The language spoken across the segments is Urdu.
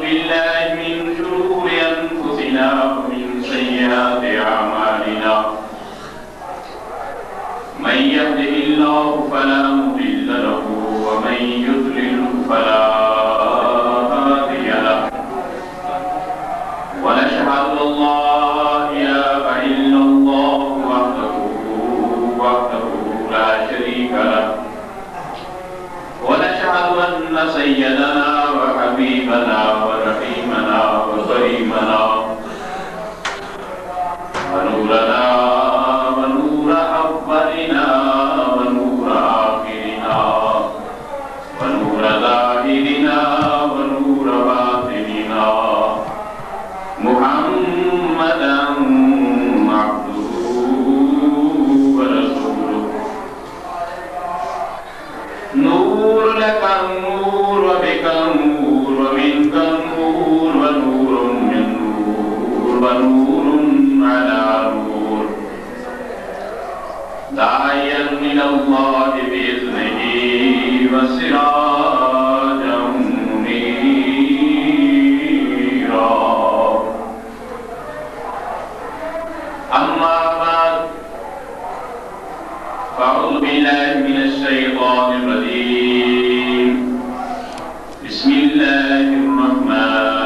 بالله من شرور أنفسنا ومن سيئات أعمالنا من يهده الله فلا مضل له ومن يضلل فلا هادي له ونشهد أن لا إله إلا الله وحده لا شريك له ونشهد أن سيدنا وحبيبنا ورحيمنا وكريمنا ونورنا ونور أولنا ونور آخرنا ونور ظاهرنا ونور باطننا محمدا عبده ورسوله نور لك النور وبك النور ومنك النور ونور من نور ونور على نور داعيا إلى الله بإذنه وسراجا منيرا أما بعد فأعوذ بالله من الشيطان الرجيم بسم الله الرحمن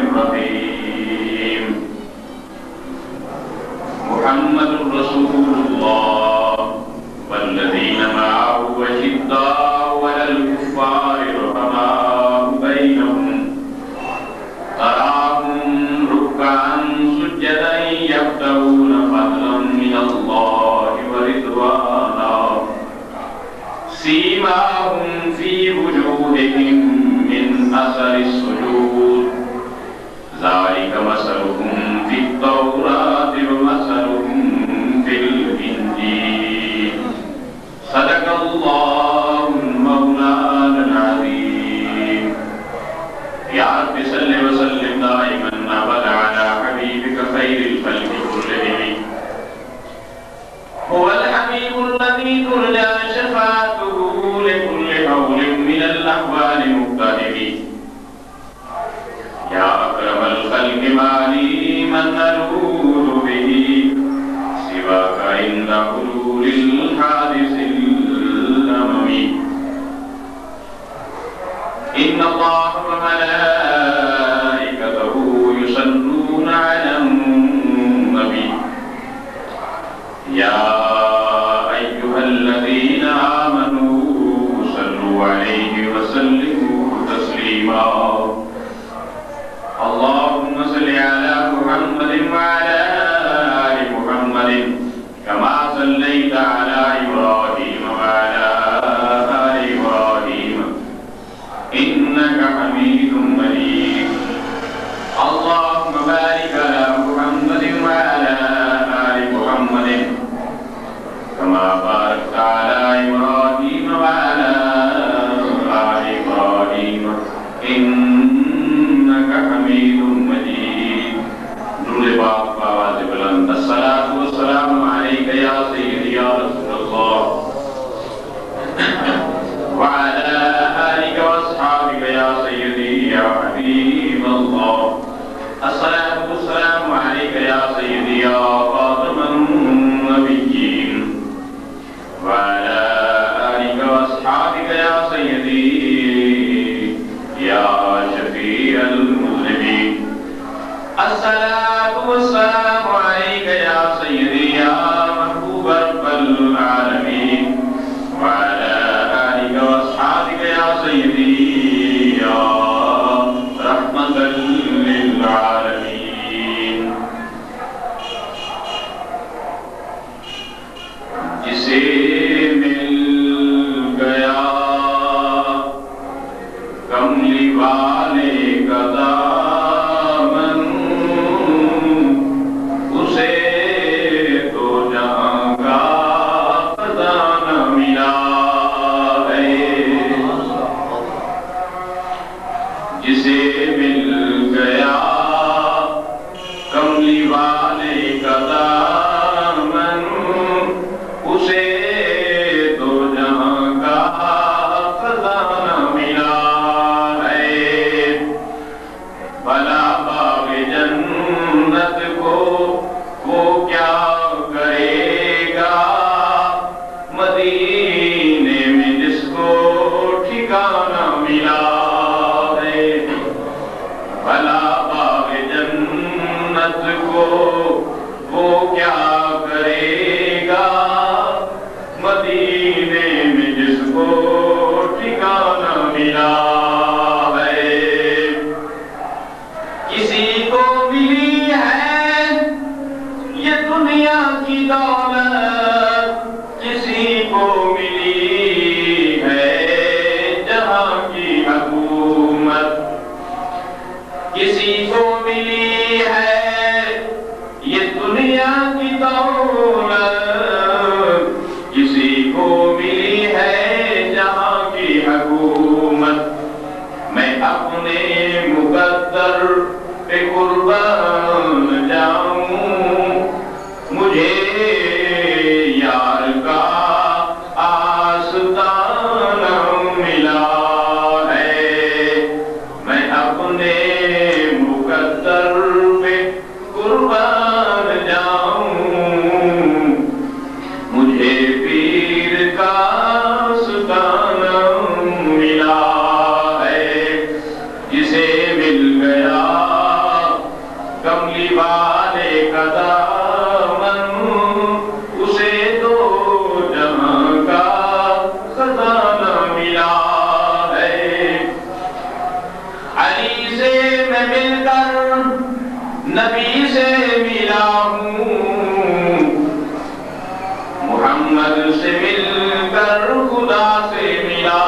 الرحيم محمد رسول الله والذين معه أشداء على الكفار رحماء بينهم تراهم ركعا سجدا يبتغون فضلا من الله ورضوانا سيماهم في وجوههم من أثر السجود ذلك مثلهم في التوراة ومثلهم في الإنجيل صدق الله المولانا العظيم يا رب صل وسلم دائما أبدا على حبيبك خير الخلق كلهم هو الحبيب الذي ترجى شفاعته لكل حول من الأحوال مقتدر يا أكرم الخلق ما لي من ألوذ به سواك عند حلول الحادث الأممي إن الله وملائكته يصلون على النبي يا أيها الذين آمنوا صلوا عليه وسلموا تسليما اللهم صل على محمد وعلى آل محمد كما صليت على إبراهيم وعلى آل إبراهيم إنك حميد مجيد اللهم بارك على محمد وعلى آل محمد كما باركت على إبراهيم وعلى آل إبراهيم إنك حميد مجيد نور باق آواز بلند الصلاة والسلام عليك يا سيدي يا رسول الله وعلى آلك وأصحابك يا سيدي يا حبيب الله الصلاة والسلام عليك يا سيدي يا خاتم النبيين وعلى آلك وأصحابك يا سيدي يا شفيع المذنبين الصلاة والسلام عليك يا سيدي يا محبوب رب العالمين وعلى آلك وأصحابك يا سيدي يا رحمة للعالمين جسے مل گیا کملی والے کا دامن اسے تو جہاں کا خزانہ ملا ہے جسے مل گیا کملی والے کا دامن اسے تو جہاں کا خزانہ ملا ہے مقدر پہ قربان جاؤں، مجھے یار کا آستانہ ملا ہے، میں اپنے مقدر پہ قربان جاؤں، مجھے پیر کا آستانہ ملا ہے، جسے مل گیا کملی والے کا دامن، اسے دو جہاں کا خزانہ ملا ہے۔ علی سے میں مل کر نبی سے ملا ہوں، محمد سے مل کر خدا سے ملا،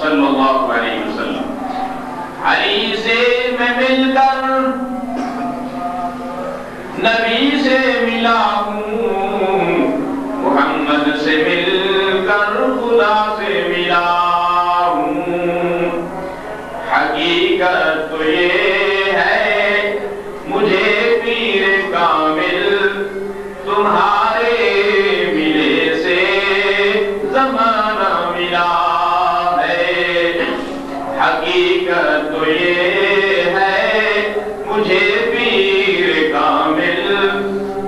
صلی اللہ علیہ وسلم۔ علی سے میں مل کر نبی سے ملا ہوں، محمد سے مل کر خدا سے ملا ہوں، حقیقت تو یہ ہے مجھے پیر کامل تمہارے ملے سے زمانہ ملا ہے، حقیقت تو یہ ہے مجھے پیر کامل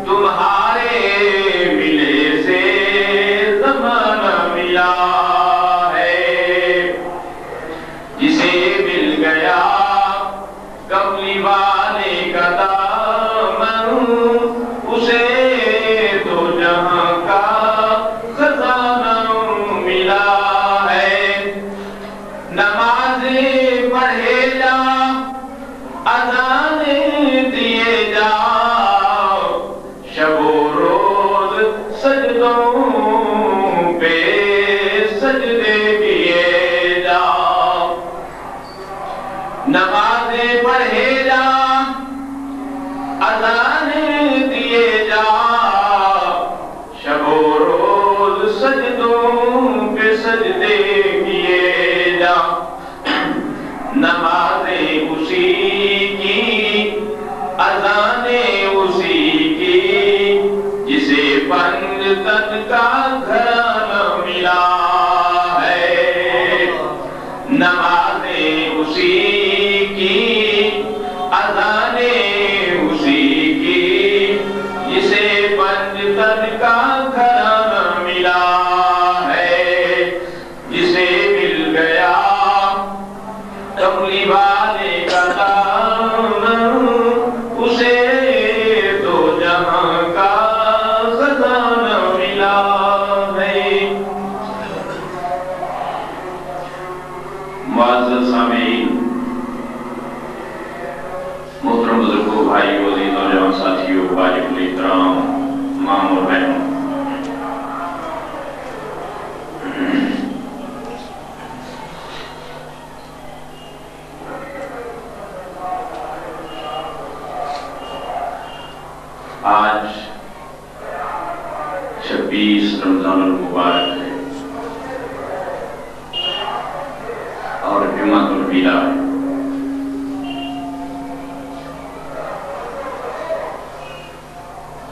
تمہارے ملے سے زمانہ ملا ہے، جسے مل گیا کملی والے کا دامن، اسے دو جہاں کا خزانہ ملا ہے۔ نمازیں پڑھے جا، اذانیں دیے جا، شب و روز سجدوں پہ سجدے کیے جا، نمازیں پڑھے جا، اذانیں دیے جا، شب و روز سجدوں پہ سجدے کیے جا، نمازیں اسی کی، اذانیں اسی کی، جسے پنجتن کا گھرانہ ملا ہے، نمازیں اسی کی، اذانیں اسی کی، جسے پنجتن کا گھرانہ ملا ہے، جسے مل گیا کملی والے کا دامن، اسے دو جہاں کا خزانہ ملا ہے۔ معزز سامعین، محترم بزرگوں، بھائیو، عزیز نوجوان ساتھیو، واجب الاحترام مام اور بہنوں، آج 26 رمضان المبارک ہے اور جمعۃ البیدہ ہے۔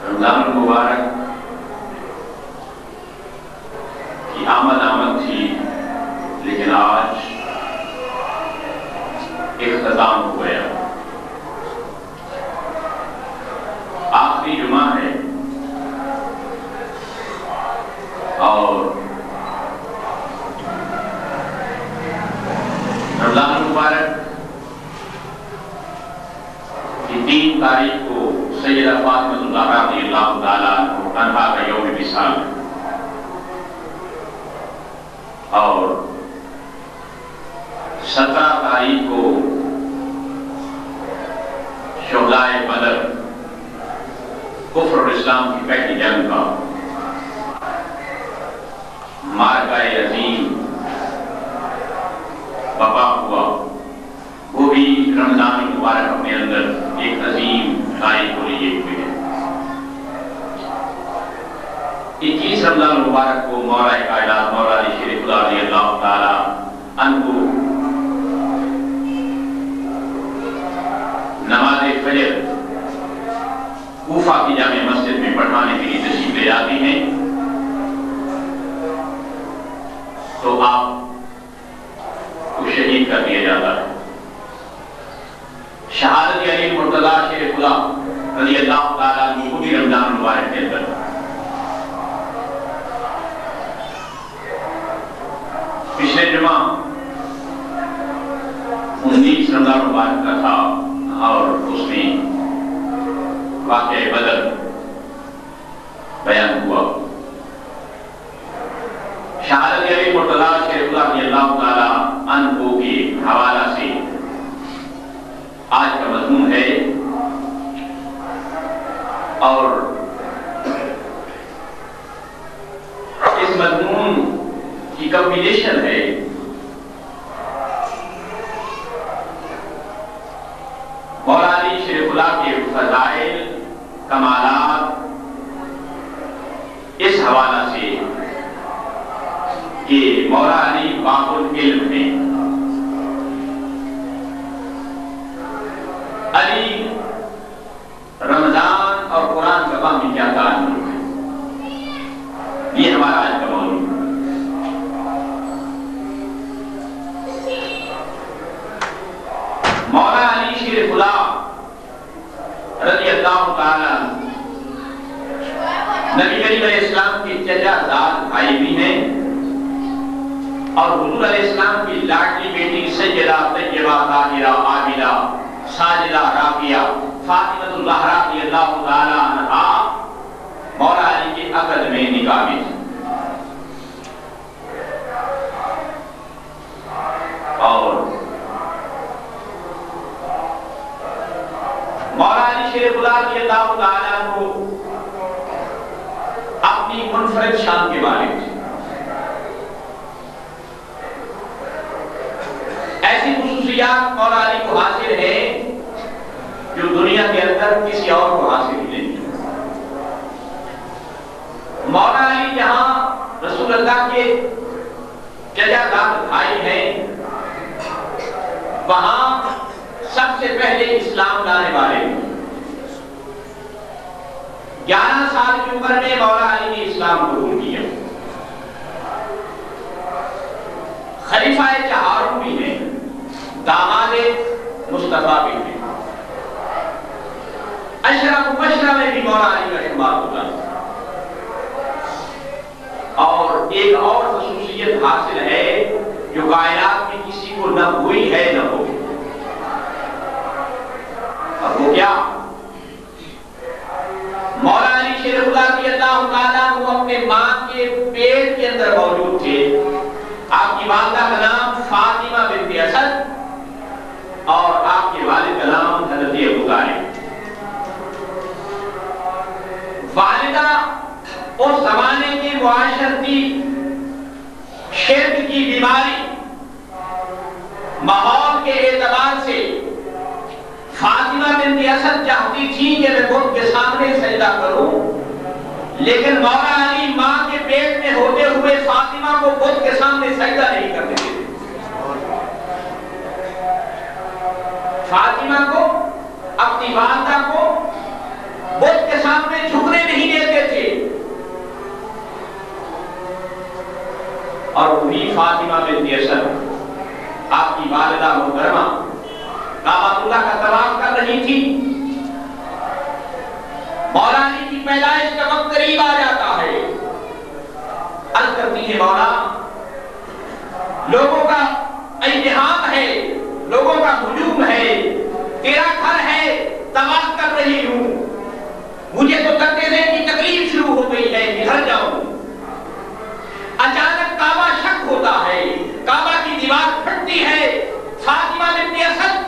رمضان المبارک کی آمد تھی، لیکن آج اختتام ہو گیا، آخری جمعہ ہے، اور رمضان المبارک کی 3 تاریخ کو سیدہ فاطمہ الزہرا رضی اللہ تعالیٰ عنہا کا یوم وصال ہے، اور 17 تاریخ کو شہدائے بدر، کفر اور اسلام کی پہلی جنگ کا معرکہ عظیم بپا ہوا، وہ بھی رمضان المبارک اپنے اندر ایک عظیم تاریخ کو لیے ہوئے ہیں۔ 21 رمضان المبارک کو مولا کائنات مولا علی شیر خدا رضی اللہ تعالی عنہ کوفہ کی جامع مسجد میں پڑھانے کے لیے تشریف لے جاتے ہیں تو آپ کو شہید کر دیا جاتا ہے۔ شہادت علی مرتضیٰ شیر خدا رضی اللہ تعالیٰ عنہ کو بھی رمضان مبارک کے اندر پچھلے جمعہ 19 رمضان مبارک کا تھا اور اس میں واقعہ بدر بیان ہوا۔ شہادت علی مرتضیٰ شیر خدا رضی اللہ تعالیٰ عنہ کے حوالہ سے آج کا مضمون ہے اور اس مضمون کی کمبینیشن ہے مولا علی شریف اللہ کے فضائل کمالات اس حوالہ سے کہ مولا علی باب العلم ہیں۔ علی رمضان اور قرآن کا باہمی کیا تعلق ہے، یہ ہمارا آج کا موضوع ہے۔ مولا علی شیر خدا رضی اللہ تعالی نبی کریم علیہ السلام کی چچا زاد بھائی بھی ہیں اور حضور علیہ السلام کی لاڈلی بیٹی سیدہ طیبہ طاہرہ عابدہ ساجدہ راقیہ فاطمہ الزہرا رضی اللہ تعالی عنہا مولا علی کے عقد میں نکاح میں تھی اور مولا علی شیر خدا رضی اللہ تعالی عنہ اپنی منفرد شان کے مالک تھے۔ ایسی خصوصیات مولا علی کو حاصل ہے جو دنیا کے اندر کسی اور کو حاصل نہیں۔ مولا علی جہاں رسول اللہ کے چچا زاد بھائی ہیں وہاں سب سے پہلے اسلام لانے والے 11 سال کی عمر میں مولا علی نے اسلام قبول کیا۔ خلیفہ چہاروں بھی ہیں، داماد مصطفیٰ بھی ہیں، عشرہ مبشرہ میں بھی مولا علی کا شمار ہوتا ہے۔ اور ایک اور خصوصیت حاصل ہے جو کائنات میں کسی کو نہ ہوئی ہے نہ ہوگی، اور وہ کیا؟ مولا علی شیر خدا رضی اللہ تعالیٰ وہ اپنے ماں کے پیٹ کے اندر موجود تھے۔ آپ کی والدہ کا نام فاطمہ بنت اسد اور آپ کے والد کا نام حضرت ابو طالب۔ والدہ اس زمانے کی معاشرتی شرک کی بیماری ماحول کے اعتبار سے فاطمہ بنت اسد چاہتی تھی کہ میں بت کے سامنے سجدہ کروں، لیکن مولا علی ماں کے پیٹ میں ہوتے ہوئے فاطمہ کو بت کے سامنے سجدہ نہیں کرنے دیتے۔ فاطمہ کو، اپنی والدہ کو بت کے سامنے جھکنے نہیں دیتے تھے، اور وہی فاطمہ بنت اسد آپ کی والدہ محترمہ کعبۃ اللہ کا طواف کر رہی تھی۔ مولا علی کی پیدائش کا وقت قریب آ جاتا ہے، عرض کرتی ہے مولا لوگوں کا اجتہاد ہے، لوگوں کا ہجوم ہے، تیرا گھر ہے، طواف کر رہی ہوں، مجھے تو تقدیر کی تکلیف شروع ہو گئی ہے، گھر جاؤں۔ اچانک کعبہ شک ہوتا ہے، کعبہ کی دیوار پھٹتی ہے، فاطمہ بنت اسد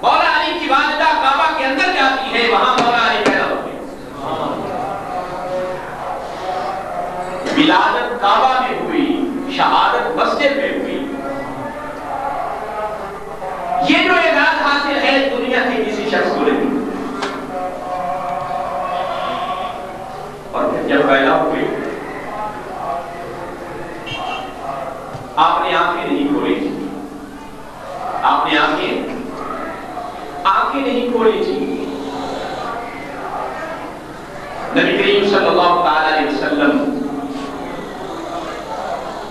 مولا علی کی والدہ کعبہ کے اندر جاتی ہے، وہاں مولا علی پیدا ہوتے ہیں۔ ولادت کعبہ میں ہوئی، شہادت مسجد میں ہوئی۔ یہ جو اعزاز حاصل ہے دنیا کے کسی شخص کو نہیں۔ اور پھر جب پیدا ہوئی آپ نے آنکھیں نہیں کھولی تھی، آپ نے آنکھیں نہیں کھولی تھی، کریم صلی اللہ تعالی علیہ وسلم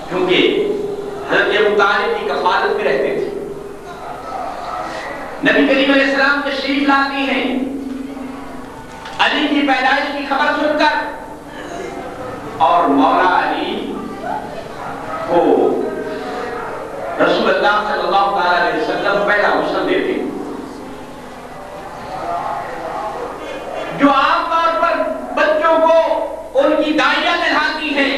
کیونکہ حضرت ابو طالب کی کفالت میں رہتے تھے، نبی کریم علیہ السلام تشریف لاتی ہیں علی کی پیدائش کی خبر سن کر، اور مولا علی کو رسول اللہ صلی اللہ علیہ وسلم پہلا غسل دیتے، جو عام طور پر بچوں کو ان کی دائیاں نہلاتی ہیں،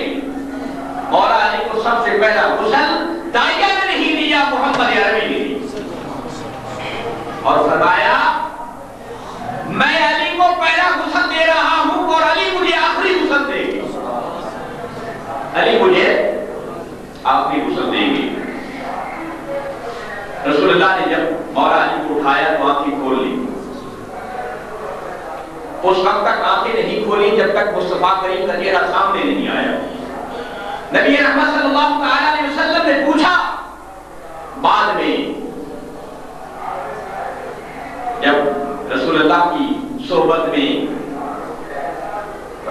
مولا علی کو سب سے پہلا غسل دائیاں نے نہیں دیا، محمد عربی نے دی، اور فرمایا میں علی کو پہلا غسل دے رہا ہوں اور علی مجھے آخری غسل دے گی، علی مجھے آخری غسل دے گی۔ رسول اللہ نے جب مولا علی کو اٹھایا تو آنکھیں کھول لی، اس وقت تک آنکھیں نہیں کھولی جب تک مصطفیٰ کریم کا چہرہ سامنے نہیں آیا۔ نبی رحمت صلی اللہ علیہ وسلم نے پوچھا بعد میں جب رسول اللہ کی صحبت میں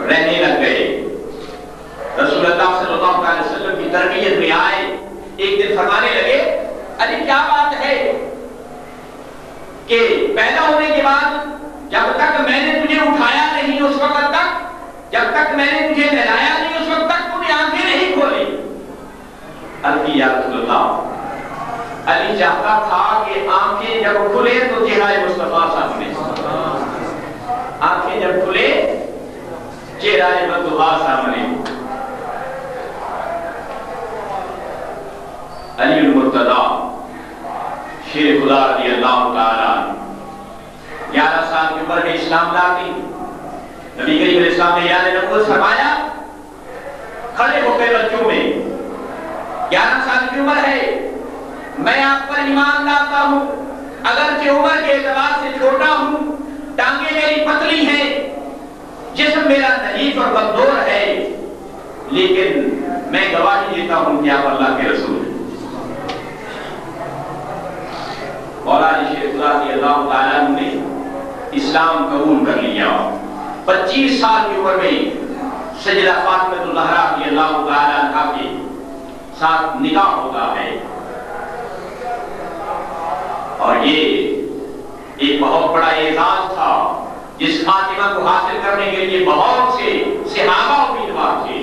رہنے لگ گئے، رسول اللہ صلی اللہ علیہ وسلم کی تربیت میں آئے، ایک دن فرمانے لگے علی کیا بات ہے کہ پیدا ہونے کے بعد جب تک میں نے تجھے اٹھایا نہیں اس وقت تک، جب تک میں نے تجھے نہلایا نہیں اس وقت تک تم نے آنکھیں نہیں کھولی؟ علی یا رسول اللہ، علی چاہتا تھا کہ آنکھیں جب کھلے تو چہرہ مصطفیٰ سامنے، آنکھیں جب کھلے چہرہ مصطفیٰ سامنے۔ علی المرتضیٰ شیر خدا رضی اللہ تعالیٰ 11 سال کی عمر میں اسلام لاتی، نبی کریم علیہ السلام نے یاد نبوت فرمایا، کھڑے ہو گئے بچوں میں 11 سال کی عمر ہے، میں آپ پر ایمان لاتا ہوں، اگرچہ عمر کے اعتبار سے چھوٹا ہوں، ٹانگیں میری پتلی ہیں، جسم میرا نحیف اور کمزور ہے، لیکن میں گواہی دیتا ہوں کہ آپ اللہ کے رسول ہیں۔ مولا علی شیر خدا رضی اللہ تعالیٰ نے اسلام قبول کر لیا، 25 سال کی عمر میں سیدہ فاطمہ الزہرا رضی اللہ تعالیٰ عنہا کے ساتھ نکاح ہوتا ہے، اور یہ ایک بہت بڑا اعزاز تھا جس فاطمہ کو حاصل کرنے کے لیے بہت سے صحابہ امیدوار تھے،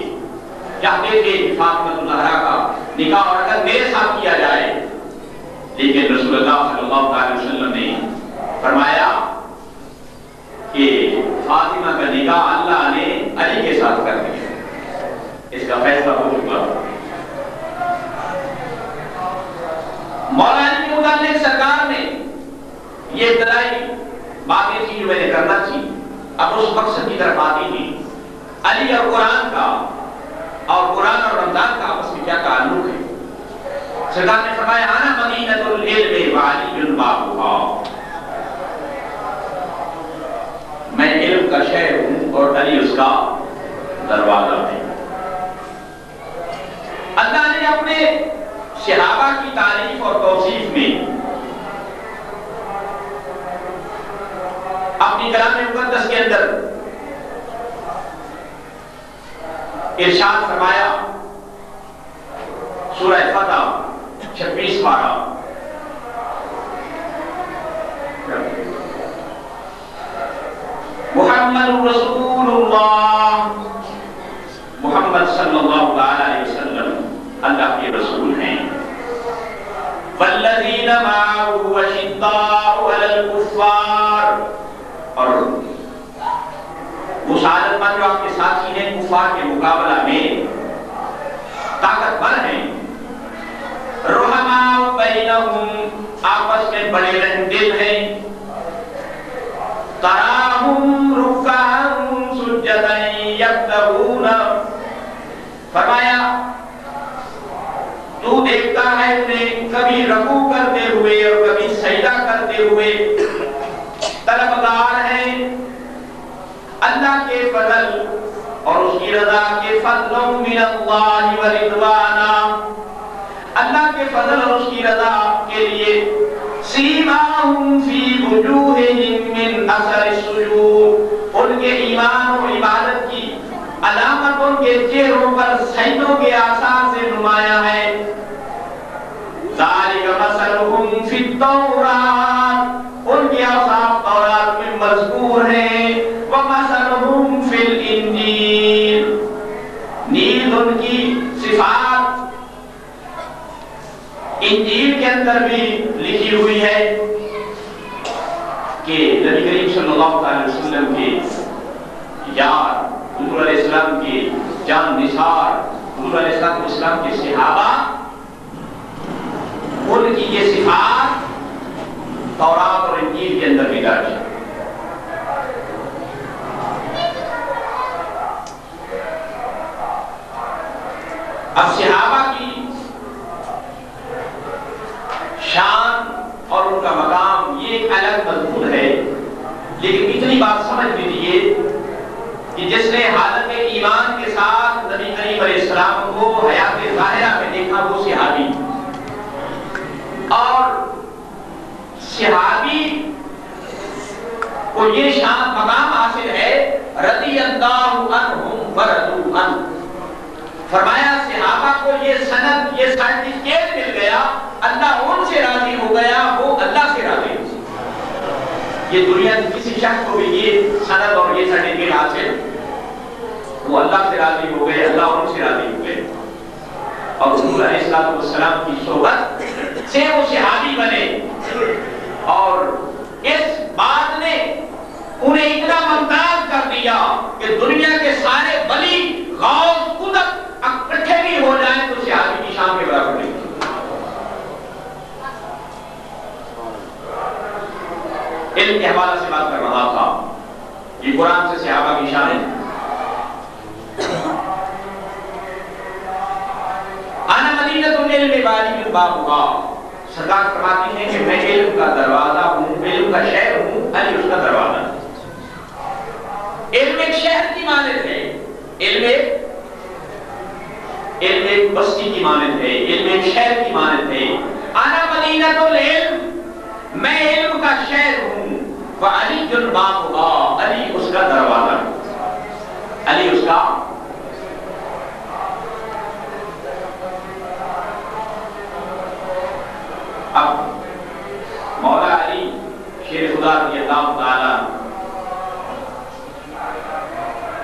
چاہتے تھے کہ فاطمہ الزہرا کا نکاح اور اگر میرے ساتھ کیا جائے، لیکن رسول اللہ صلی اللہ علیہ وسلم نے فرمایا کہ فاطمہ کا نکاح اللہ نے علی کے ساتھ کر دیا، اس کا فیصلہ ہو چکا۔ مولا علی کے متعلق سرکار نے یہ ابتدائی باتیں تھی جو میں نے کرنا تھی، اب اس مقصد کی طرف آتی تھی، علی اور قرآن کا، اور قرآن اور رمضان کا آپس میں کیا تعلق ہے۔ سرکار نے فرمایا انا مدینۃ العلم وعلی بابھا، میں علم کا شہر ہوں اور علی اس کا دروازہ ہے۔ اللہ نے اپنے صحابہ کی تعریف اور توصیف میں اپنی کلام مقدس کے اندر ارشاد فرمایا، سورہ فتح 26 پارہ، محمد رسول اللہ، محمد صلی اللہ علیہ وسلم اللہ کے رسول ہیں، والذین معه اشداء علی الکفار، اور مساعدت مند جو آپ کے ساتھی ہیں کفار کے مقابلہ میں طاقتور ہیں، رحماء بینہم آپس میں بڑے رحم دل ہیں، تراہم رکعا سجدا یبتغون، فرمایا تو دیکھتا ہے انہیں کبھی رکوع کرتے ہوئے اور کبھی سجدہ کرتے ہوئے، طلبگار ہیں اللہ کے فضل اور اس کی رضا کے، فضل من اللہ ورضوانا، اللہ کے فضل اور اس کی رضا کے لیے، سیماہم فی وجوہہم من اثر السجود، ان کے ایمان و عبادت کی کے چہروں پر سجدوں کے آثار سے نمایاں ہے۔ ذالک مثلہم فی التوراۃ، ان کے اوصاف تورات میں مذکور ہیں۔ ومثلہم فی الانجیل، نیز ان کی صفات انجیل کے اندر بھی لکھی ہوئی ہے کہ نبی کریم صلی اللہ علیہ وسلم کے یار، حضور علیہ السلام کے جان نثار، حضور علیہ السلام کے صحابہ، ان کی یہ صفات تورات اور انجیل کے اندر بھی درج ہے۔ اب صحابہ کی شان اور ان کا مقام یہ ایک الگ مضمون ہے، لیکن اتنی بات سمجھ لیجیے کہ جس نے حالت ایمان کے ساتھ نبی کریم علیہ السلام کو حیات ظاہرہ میں دیکھا وہ صحابی، اور صحابی کو یہ شان مقام حاصل ہے رضی اللہ عنہم ورضوا عنہ۔ فرمایا صحابہ کو یہ سند، یہ سرٹیفکیٹ مل گیا، اللہ ان سے راضی ہو گیا، وہ اللہ سے راضی ہو۔ یہ دنیا کی کسی شخص کو بھی یہ سند اور یہ سرٹیفکیٹ حاصل، وہ اللہ سے راضی ہو گئے، اللہ ان سے راضی ہو گئے، اور حضور علیہ السلام کی صحبت سے وہ صحابی بنے۔ اور اس بات نے انہیں اتنا ممتاز کر دیا کہ دنیا کے سارے ولی غوث قطب اکٹھے بھی ہو جائیں تو صحابی کی شان کے برابر نہیں۔ علم کے حوالے سے بات کر رہا تھا، یہ قرآن سے صحابہ کی شان ہے۔ انا مدینۃ العلم بابی بابھا، سرکار فرماتی ہیں کہ میں علم کا دروازہ ہوں، علم کا شہر ہوں، علی اس کا دروازہ۔ علم ایک شہر کی مانند ہے، علم ایک بستی کی مانند ہے، علم ایک شہر کی مانند ہے۔ انا مدینۃ العلم، میں علم کا شہر ہوں، وعلی بابھا، علی اس کا دروازہ، علی اس کا۔ اب مولا علی شیر خدا رضی اللہ تعالی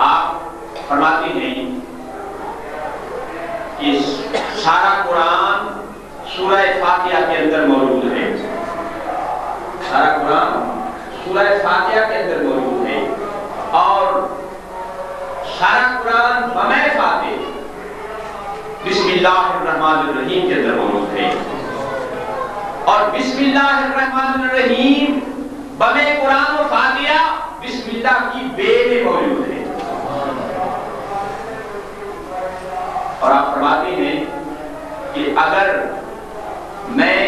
آپ فرماتے ہیں کہ سارا قرآن سورہ فاتحہ کے اندر موجود ہے، سارا قرآن سورہ فاتحہ کے اندر موجود ہے، اور سارا قرآن بمے فاتح بسم اللہ الرحمن الرحیم کے اندر موجود ہے، اور بسم اللہ الرحمن الرحیم بمے قرآن و فاتحہ بسم اللہ کی بے میں موجود ہے۔ اور آپ فرماتے ہیں کہ اگر میں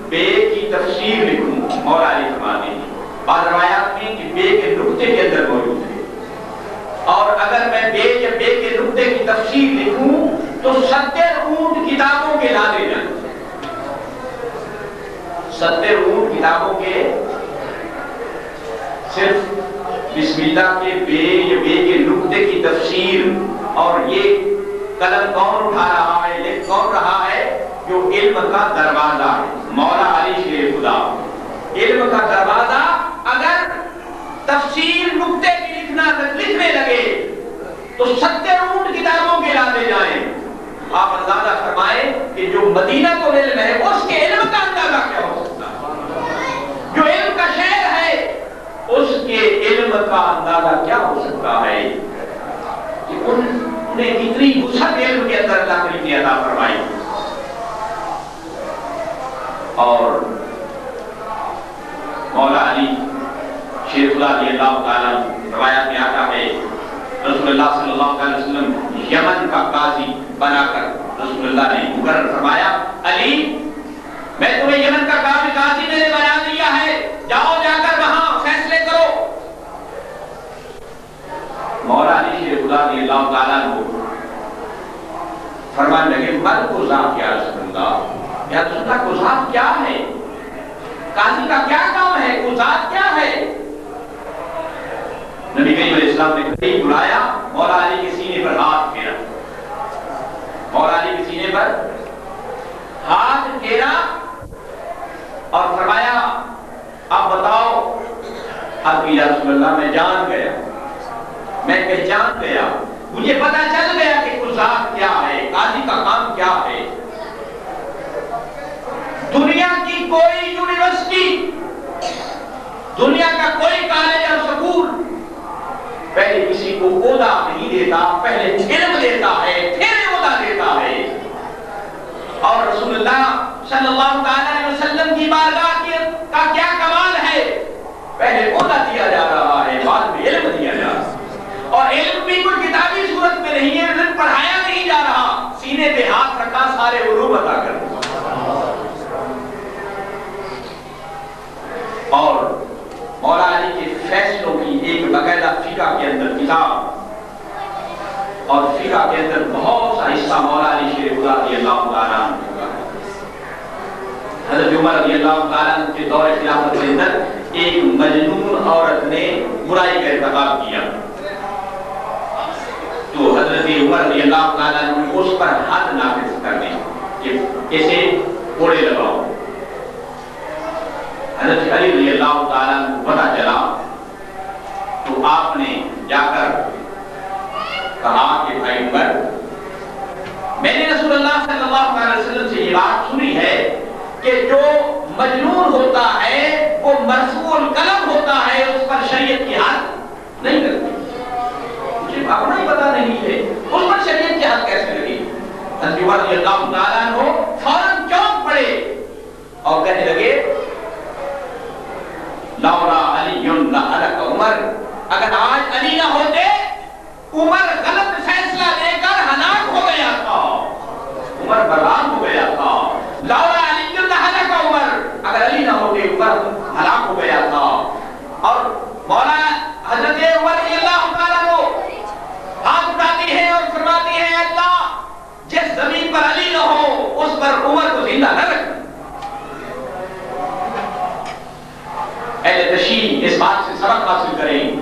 بے کی تفسیر لکھوں، مولا علی فرماتے ہیں بعض روایات میں کہ بے کے نقطے کے اندر موجود ہے، اور اگر میں بے یا بے کے نقطے کی تفسیر لکھوں تو 70 اونٹ کتابوں کے لا دے جائیں، 70 اونٹ کتابوں کے صرف بسم اللہ کے بے یا بے کے نقطے کی تفسیر۔ اور یہ قلم کون اٹھا رہا ہے، لکھ کون رہا ہے؟ جو علم کا دروازہ ہے، مولا علی شیر خدا۔ علم کا دروازہ اگر تفسیر نقطے کی لکھنے لگے تو 70 اونٹ کتابوں کے لا دے جائیں۔ آپ اندازہ فرمائیں کہ جو مدینہ تو علم ہے اس کے علم کا اندازہ کیا ہو سکتا ہے، جو علم کا شہر ہے اس کے علم کا اندازہ کیا ہو سکتا ہے کہ انہیں کتنی وسعت علم کے اندر اللہ کریم نے عطا فرمائی۔ اور مولا علی شیر خدا رضی اللہ تعالیٰ روایات میں آتا ہے رسول اللہ صلی اللہ علیہ وسلم یمن کا قاضی بنا کر رسول اللہ نے مقرر فرمایا، علی میں تمہیں یمن کا قاضی میں نے بنا دیا ہے، جاؤ جا کر وہاں فیصلے کرو۔ مولا علی شیر خدا رضی اللہ تعالیٰ کو فرمانے لگے من قضات یا رسول اللہ، یا رسول اللہ قضات کیا ہے، قاضی کا کیا کام ہے، قضات کیا ہے؟ نبی کریم علیہ السلام نے قریب بلایا، مولا علی کے سینے پر ہاتھ پھیرا، مولا علی کے سینے پر ہاتھ پھیرا اور فرمایا اب بتاؤ. اب یا رسول اللہ میں جان گیا, میں پہچان گیا, مجھے پتا چل گیا کہ قضات کیا ہے, قاضی کا کام کیا ہے. دنیا کی کوئی یونیورسٹی, دنیا کا کوئی کالج اور سکول پہلے کسی کو عہدہ نہیں دیتا, پہلے علم دیتا ہے پھر عہدہ دیتا ہے. اور رسول اللہ صلی اللہ علیہ وسلم کی بارگاہ کا کیا کمال ہے, پہلے عہدہ دیا جا رہا ہے, بعد میں علم دیا جا رہا ہے. اور علم بھی کوئی کتابی صورت میں نہیں ہے, علم پڑھایا نہیں جا رہا, سینے پہ ہاتھ رکھا سارے علوم عطا کر. اور مولا علی کے فیصلوں کی ایک باقاعدہ فقہ کے اندر کتاب, اور فقہ کے اندر بہت سا حصہ مولا علی شیر خدا رضی اللہ تعالیٰ عنہ کا. حضرت عمر رضی اللہ تعالیٰ عنہ کے دور خلافت کے اندر ایک مجنون عورت نے برائی کا ارتکاب کیا, تو حضرت عمر رضی اللہ تعالیٰ عنہ نے اس پر حد نافذ کر دی کہ اسے کوڑے لگاؤ. حضرت علی رضی اللہ تعالیٰ عنہ کو پتہ چلا تو آپ نے جا کر کہا کہ بھائی عمر, میں نے رسول اللہ صلی اللہ علیہ وسلم سے یہ بات سنی ہے کہ جو مجنون ہوتا ہے وہ مرفوع القلم ہوتا ہے, اس پر شریعت کی حد نہیں لگتی. مجھے اپنا ہی پتہ نہیں ہے اس پر شریعت کی حد کیسے لگی. حضرت عمر رضی اللہ تعالیٰ عنہ فوراً چونک پڑے اور کہنے لگے لولا علی لہلک عمر, اگر آج علی نہ ہوتے عمر غلط فیصلہ لے کر ہلاک ہو گیا تھا, عمر برباد ہو گیا تھا. لولا علی لہلک عمر, اگر علی نہ ہوتے عمر ہلاک ہو گیا تھا. اور مولا حضرت عمر رضی اللہ تعالیٰ کو ہاتھ اٹھاتی ہے اور فرماتی ہے اللہ جس زمین پر علی نہ ہو اس پر عمر کو زندہ نہ رکھ. اہل تشیع اس بات سے سبق حاصل کریں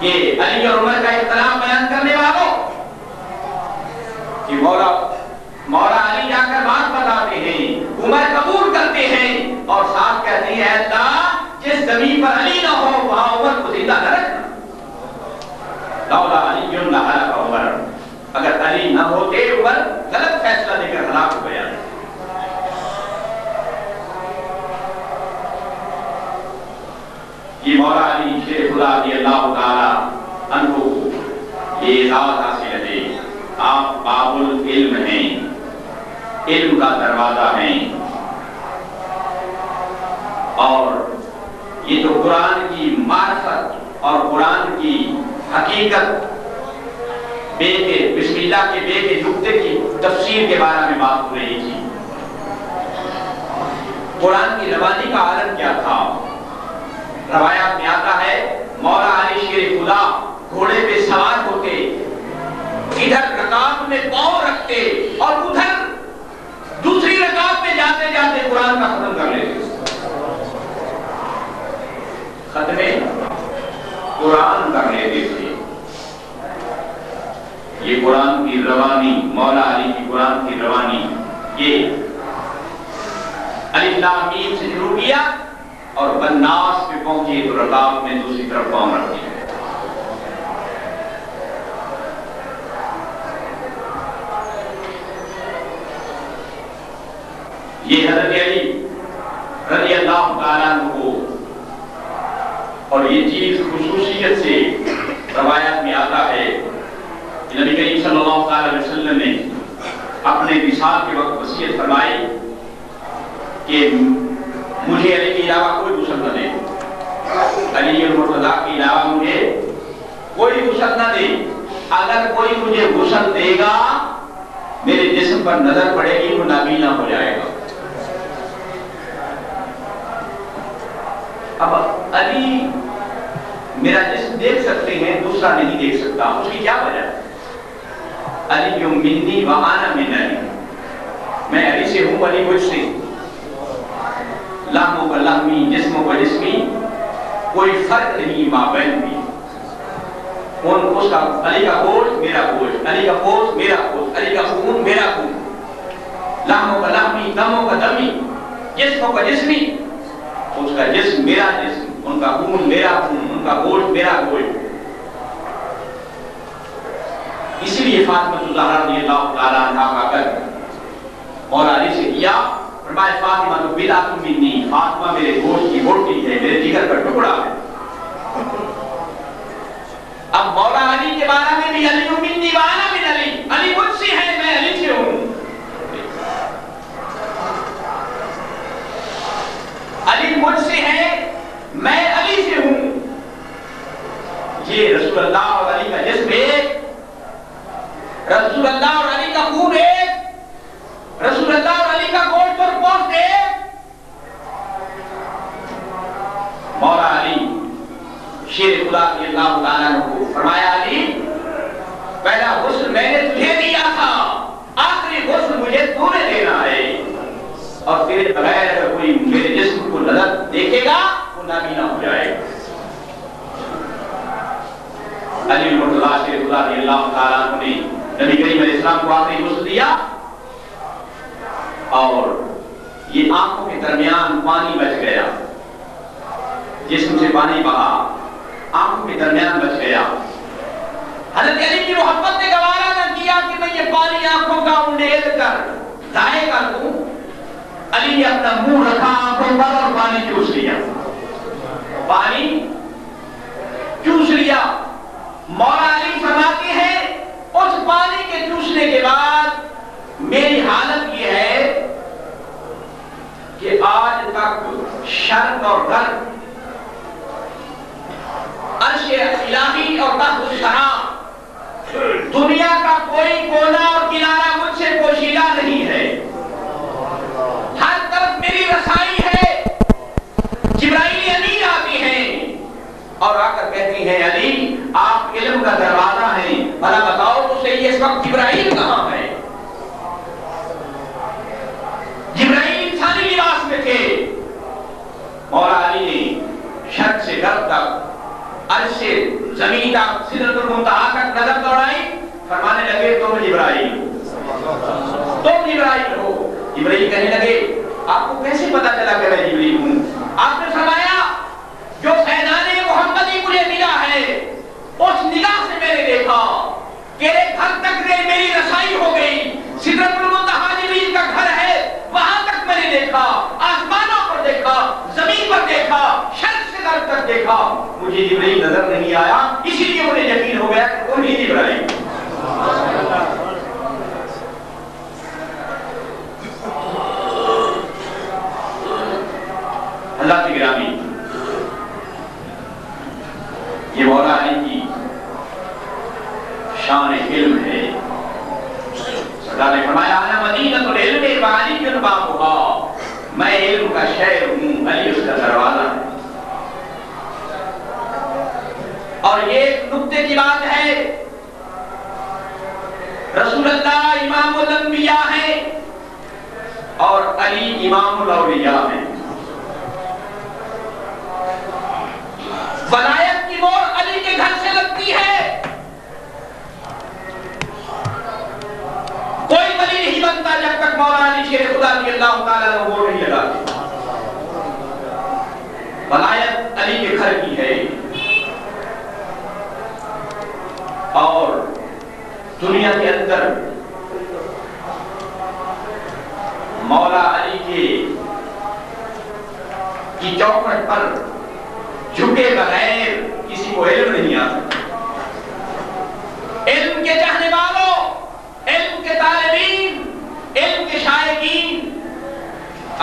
کہ علی اور عمر کا اختلاف بیان کرنے والوں کہ مولا علی جا کر بات بتاتے ہیں, عمر قبول کرتے ہیں اور ساتھ کہتے ہیں اللہ جس زمین پر علی نہ ہو وہاں عمر کو زندہ نہ رکھنا. لولا علی لہلک عمر, اگر علی نہ ہوتے عمر غلط فیصلہ لے کر ہلاک ہو گیا. یہ مولا علی شیر خدا رضی اللہ تعالیٰ عنہ کو یہ اعزاز حاصل ہے. آپ باب العلم ہیں, علم کا دروازہ ہیں, اور یہ تو قرآن کی معرفت اور قرآن کی حقیقت بے کے بسم اللہ کے بے کے نقطے کی تفسیر کے بارے میں بات ہو رہی تھی. قرآن کی روانی کا عالم کیا تھا. روایات میں آتا ہے مولا علی شیر خدا گھوڑے پہ سوار ہوتے, ادھر رکاب میں پاؤں رکھتے اور ادھر دوسری رکاب میں جاتے جاتے قرآن کا ختم کر لیتے. ختم قرآن کر لیتے تھے. یہ قرآن کی روانی, مولا علی کی قرآن کی روانی, یہ الف لام میم سے شروع کیا اور بناس پہ پہنچے تو رکاب میں دوسری طرف پاؤں رکھتی ہے. یہ حضرت علی رضی اللہ تعالیٰ عنہ کو, اور یہ چیز خصوصیت سے روایات میں آتا ہے کہ نبی کریم صلی اللہ علیہ وسلم نے اپنے وصال کے وقت وصیت فرمائی کہ مجھے علی کے علاوہ کوئی غسل نہ دے, علی المرتضیٰ کے علاوہ مجھے کوئی غسل نہ دے. اگر کوئی مجھے غسل دے گا میرے جسم پر نظر پڑے گی وہ نابینا ہو جائے گا. اب علی میرا جسم دیکھ سکتے ہیں, دوسرا نہیں دیکھ سکتا, اس کی کیا وجہ ہے؟ علی منی وانا من علی, میں علی سے ہوں, علی مجھ سے. لہموں کا لہمی, جسموں کا جسمی, کوئی فرق نہیں مابین بھی. اس کا علی کا گوشت میرا گوشت، علی کا پوست میرا پوست، علی کا خون میرا خون، لحموں کا لحمی، دموں کا دمی، جسموں کا جسمی، اس کا جسم میرا جسم، ان کا خون میرا خون، ان کا گوشت میرا گوشت۔ اسی لیے فاطمہ الزہرا رضی اللہ تعالیٰ عنہا کا کر مولا علی سے کیا، فرمایا فاطمہ تو بضعۃ منی، فاطمہ میرے گوشت کی بوٹی ہے، میرے جگر کا ٹکڑا ہے۔ اب مولا علی کے بارے میں بھی علی منی وانا من علی، علی مجھ سے ہے، میں علی سے ہوں۔ علی مجھ سے ہے، میں علی سے ہوں۔ یہ رسول اللہ اور علی کا جسم ایک، رسول اللہ اور علی کا خون ایک، رسول اللہ اور علی کا گوشت اور پوست ایک۔ مولا علی شیر خدا رضی اللہ تعالیٰ عنہ کو فرمایا علی پہلا غسل میں نے تجھے دیا تھا، آخری غسل مجھے تو نے دینا ہے، اور تیرے بغیر اگر کوئی میرے جسم کو نظر دیکھے گا وہ نابینا ہو جائے گا۔ علی المرتضیٰ شیر خدا رضی اللہ تعالیٰ عنہ نے نبی کریم علیہ السلام کو آخری غسل دیا، اور یہ آنکھوں کے درمیان پانی بچ گیا، جسم سے پانی بہا، آنکھوں کے درمیان بچ گیا۔ حضرت علی کی محبت نے گوارا نہ کیا کہ میں یہ پانی آنکھوں کا انڈیل کر ضائع کر دوں، علی نے اپنا منہ رکھا آنکھوں پر اور پانی چوس لیا، پانی چوس لیا۔ مولا علی فرماتے ہیں اس پانی کے چوسنے کے بعد میری حالت یہ ہے کہ آج تک شرق اور غرب، عرش الہی اور تخت الثری، دنیا کا کوئی کونا اور کنارہ مجھ سے پوشیدہ نہیں ہے، ہر طرف میری رسائی ہے۔ جبرائیل امین آتی ہیں اور آ کر کہتی ہیں علی آپ علم کا دروازہ ہیں، بھلا بتاؤ تو صحیح اس وقت جبرائیل کہاں ہے؟ جبرائیل انسانی لباس میں تھے۔ مولا علی نے شرق سے غرب تک، عرش سے زمین تک، سدرۃ المنتہا تک نظر دوڑائی، فرمانے لگے تم جبرائیل، تم جبرائیل ہو۔ جبرائیل کہنے لگے آپ کو کیسے پتا چلا کہ میں جبرائیل ہوں؟ آپ نے فرمایا جو فیضان محمدی مجھے ملا ہے اس نگاہ سے میں نے دیکھا کہ گھر تک میری رسائی ہو گئی، سدرۃ المنتہا جبرائیل کا گھر ہے، وہاں تک میں نے دیکھا، آسمانوں پر دیکھا، زمین پر دیکھا، شرق سے غرب تک دیکھا، مجھے جبرائیل نظر نہیں آیا، اسی لیے مجھے یقین ہو گیا کہ وہی جبرائیل۔ اللہ کی گرامی، یہ مولا علی کی شان علم ہے۔ سرکار نے فرمایا انا مدینۃ العلم وعلی بابها، میں علم کا شہر ہوں، علی اس کا دروازہ ہے۔ اور یہ ایک نکتے کی بات ہے، رسول اللہ امام الانبیاء ہیں اور علی امام الاولیاء ہیں۔ ولایت کی مور علی کے گھر سے لگتی ہے، کوئی ولی نہیں بنتا جب تک مولا علی شیر خدا رضی اللہ تعالیٰ عنہ مور نہیں لگاتے۔ ولایت علی کے گھر کی ہے، اور دنیا کے اندر مولا علی کی چوکھٹ پر جھکے بغیر کسی کو علم نہیں آ سکتا۔ علم کے چاہنے والوں، علم کے طالبین، علم کے شائقین،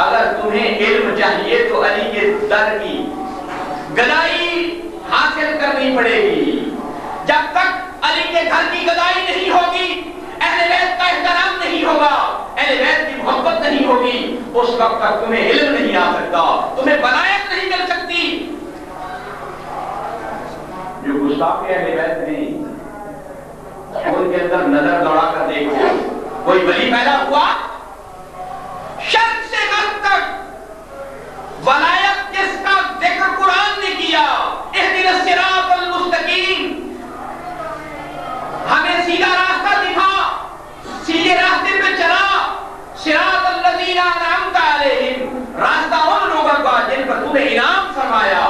اگر تمہیں علم چاہیے تو علی کے در کی گدائی حاصل کرنی پڑے گی۔ جب تک علی کے گھر کی گدائی نہیں ہوگی، اہل بیت کا احترام نہیں ہوگا، اہل بیت کی محبت نہیں ہوگی، اس وقت تک تمہیں علم نہیں آ سکتا، تمہیں ولایت نہیں مل سکتی۔ جو گستاخ اہل بیت ہیں ان کے اندر نظر دوڑا کر دیکھو، کوئی ولی پیدا ہوا شرق سے غرب تک، ولایت جس کا ذکر قرآن نے کیا، اہدنا الصراط المستقیم، فرمایا.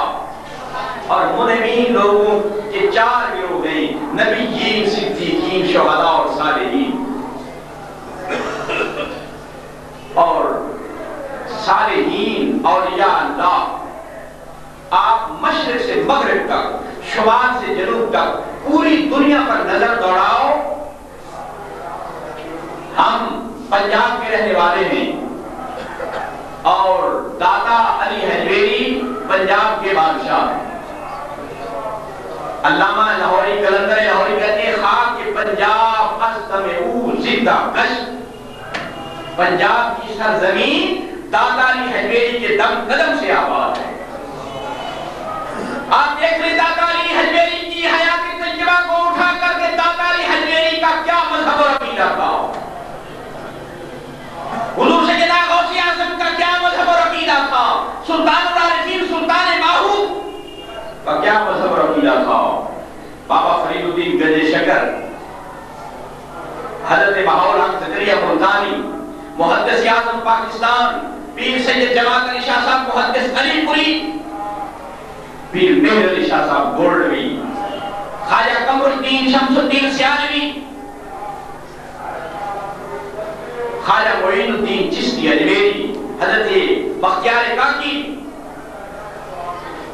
اور منہمین لوگوں کے 4 گروہ ہیں: نبیین، صدیقین، شہداء اور صالحین. اور صالحین اولیاء اللہ، آپ مشرق سے مغرب تک، شمال سے جنوب تک پوری دنیا پر نظر دوڑاؤ. ہم پنجاب کے رہنے والے ہیں اور دادا علی حجویری پنجاب کے بادشاہ ہیں. علامہ لاہوری کلندر لاہوری کہتے ہیں خاک پنجاب استمعوا زندہ کش. پنجاب کی سرزمین دادا علی حجویری کے دم قدم سے آباد ہے. آپ دیکھ لیں دادا علی حجویری کی حیات طیبہ کو اٹھا کر کے دادا علی حجویری کا کیا مذہب اور عقیدہ تھا. حضور سیدنا غوث اعظم کا کیا مذہب اور عقیدہ تھا. سلطان العارفین سلطان ماہو کا کیا مذہب اور عقیدہ تھا. بابا فرید الدین گنج شکر، حضرت بہاؤل حق زکریا ملتانی، محدث اعظم پاکستان پیر سید جماعت علی شاہ صاحب محدث علی پوری، پیر مہر علی شاہ صاحب گولڈوی، خواجہ قمر الدین شمس الدین سیالوی، خواجہ معین الدین چشتی اجمیری، حضرت بختیار کاکی،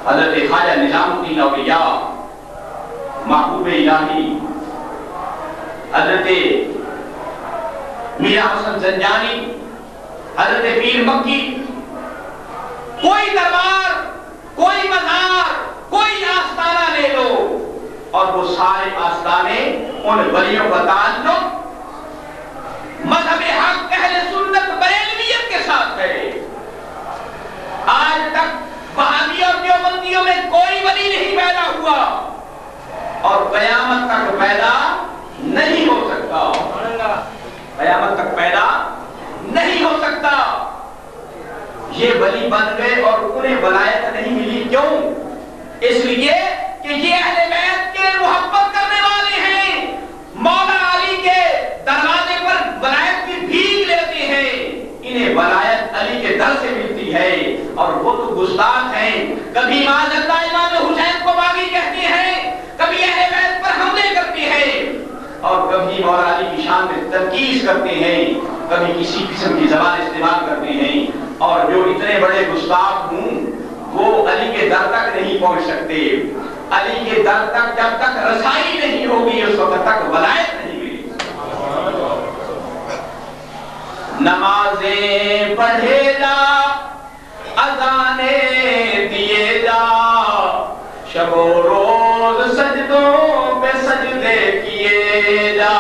حضرت خواجہ نظام الدین اولیاء، محبوب الہی، حضرت میاں حسن زنجانی، حضرت پیر مکی. کوئی دربار، کوئی مزار، کوئی آستانہ لے لو اور وہ سارے آستانے ان ولیوں کا تعلق مذہب حق اہل سنت بریلویت کے ساتھ ہے. آج تک وہابیوں اور دیوبندیوں میں کوئی ولی نہیں پیدا ہوا اور قیامت تک پیدا نہیں ہو سکتا. قیامت تک پیدا نہیں ہو سکتا. یہ ولی بن گئے اور انہیں ولایت نہیں ملی. کیوں؟ اس لیے کہ یہ اہل بیت کے محبت کرنے والے ہیں. مولا علی کے دروازے پر ولایت کی بھیک لیتے ہیں. انہیں ولایت علی کے در سے ملتی ہے اور وہ تو گستاخ ہیں. کبھی معاذ اللہ امام حسین کو باغی کہتے ہیں، کبھی اہل بیت پر حملے کرتے ہیں اور کبھی مولا علی کی شان میں تنقیص کرتے ہیں، کبھی کسی قسم کی زبان استعمال کرتے ہیں. اور جو اتنے بڑے گستاخ ہوں وہ علی کے در تک نہیں پہنچ سکتے. علی کے در تک جب تک رسائی نہیں ہوگی اس وقت تک ولایت نہیں ملی. نمازیں پڑھے جا، اذانیں دیے جا، شب و روز سجدوں پہ سجدے کیے جا.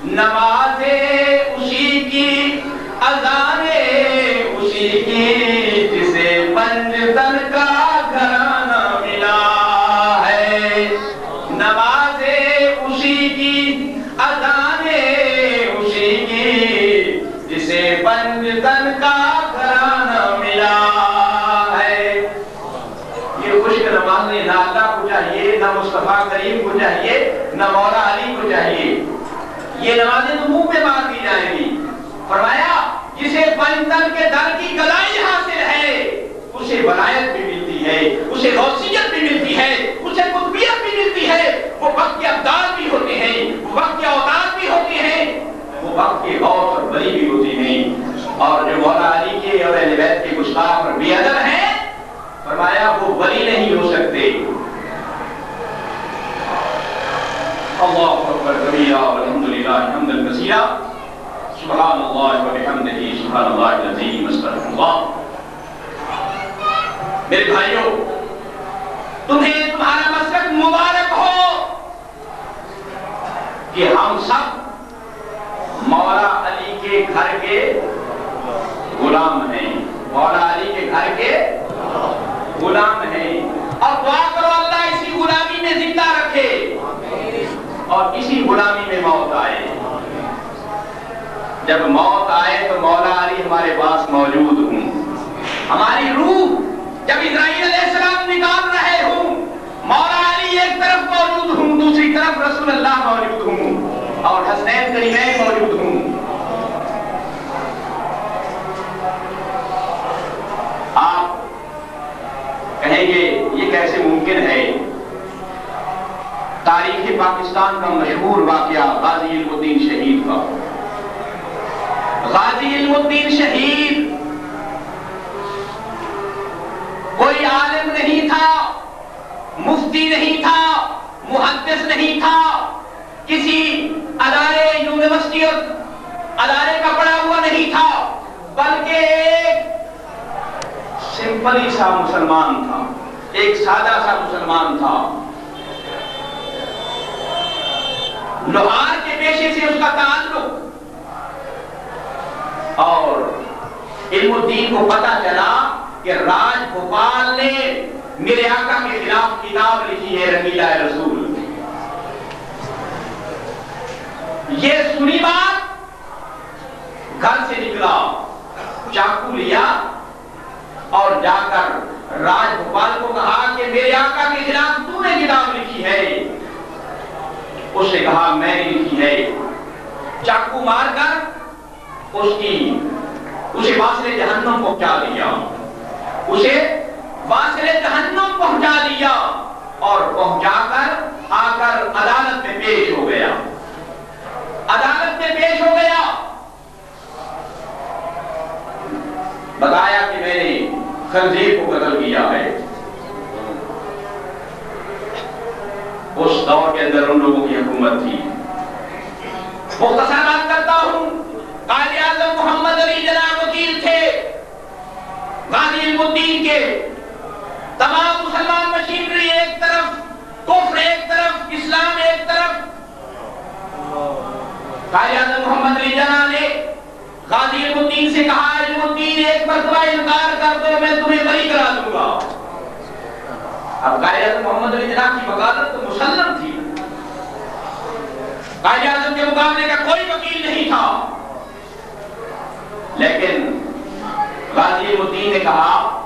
نمازیں اسی کی، اذانیں اسی کی، جسے پنجتن کا گھرانہ ملا ہے. نمازیں اسی کی، اذانیں اسی کی، جسے پنجتن کا گھرانہ ملا ہے. یہ خشک نمازیں نہ اللہ کو چاہیے، نہ مصطفیٰ کریم کو چاہیے، نہ مولا علی کو چاہیے. یہ نمازیں تو منہ پہ مار دی جائیں گی. فرمایا جسے پنجتن کے در کی گدائی حاصل ہے اسے ولایت بھی ملتی ہے، اسے غوثیت بھی ملتی ہے، اسے قطبیت بھی ملتی ہے. وہ وقت کے ابدال بھی ہوتے ہیں، وہ وقت کے اوتاد بھی ہوتے ہیں، وہ وقت کے غوث اور ولی بھی ہوتے ہیں. اور جو مولا علی کے اور اہل بیت کے گستاخ اور بے ادب ہیں، فرمایا وہ ولی نہیں ہو سکتے. اللہ اکبر کبیرہ والحمدللہ حمدا کثیرا، سبحان اللہ وبحمدہ، سبحان اللہ العظیم، استغفر اللہ. میرے بھائیوں، تمہیں تمہارا مسلک مبارک ہو کہ ہم سب مولا علی کے گھر کے غلام ہیں. مولا علی کے گھر کے غلام ہیں. اور دعا کرو اللہ اسی غلامی میں زندہ رکھے اور اسی غلامی میں موت آئے. جب موت آئے تو مولا علی ہمارے پاس موجود ہوں. ہماری روح جب اسرائیل علیہ السلام نکال رہے ہوں، مولا علی ایک طرف موجود ہوں، دوسری طرف رسول اللہ موجود ہوں اور حسنین کریمین موجود ہوں. آپ کہیں گے یہ کیسے ممکن ہے؟ تاریخ پاکستان کا مشہور واقعہ غازی علم الدین شہید کا. غازی علم الدین شہید کوئی عالم نہیں تھا، مفتی نہیں تھا، محدث نہیں تھا، کسی ادارے یونیورسٹی اور ادارے کا پڑھا ہوا نہیں تھا، بلکہ ایک سمپلی سا مسلمان تھا، ایک سادہ سا مسلمان تھا. لوہار کے پیشے سے اس کا تعلق، اور علم الدین کو پتا چلا کہ راج گوپال نے میرے آقا کے خلاف کتاب لکھی ہے رنگیلا رسول. یہ سنی بات گھر سے نکلا، چاقو لیا اور جا کر راج گوپال کو کہا کہ میرے آقا کے خلاف تو نے کتاب لکھی ہے. اس نے کہا میں نے لکھی ہے. چاقو مار کر اسے واصل جہنم پہنچا دیا، اسے واصل جہنم پہنچا دیا اور پہنچا کر آ کر عدالت میں پیش ہو گیا. عدالت میں پیش ہو گیا، بتایا کہ میں نے خنزیر کو قتل کیا ہے. اس دور کے اندر ان لوگوں کی حکومت تھی. مختصر بات کرتا ہوں، قائد اعظم محمد علی جناح وکیل تھے غازی علم الدین کے. تمام مسلمان مشینری ایک طرف، کفر ایک طرف، اسلام ایک طرف. قائد اعظم محمد علی جناح نے غازی علم الدین سے کہا علم الدین ایک مرتبہ انکار کر دو میں تمہیں بری کرا دوں گا. اب قائد اعظم محمد علی جناح کی بغاوت تو مسلم تھی، قائد اعظم کے مقابلے کا کوئی وکیل نہیں تھا. لیکن غازی علم الدین نے کہا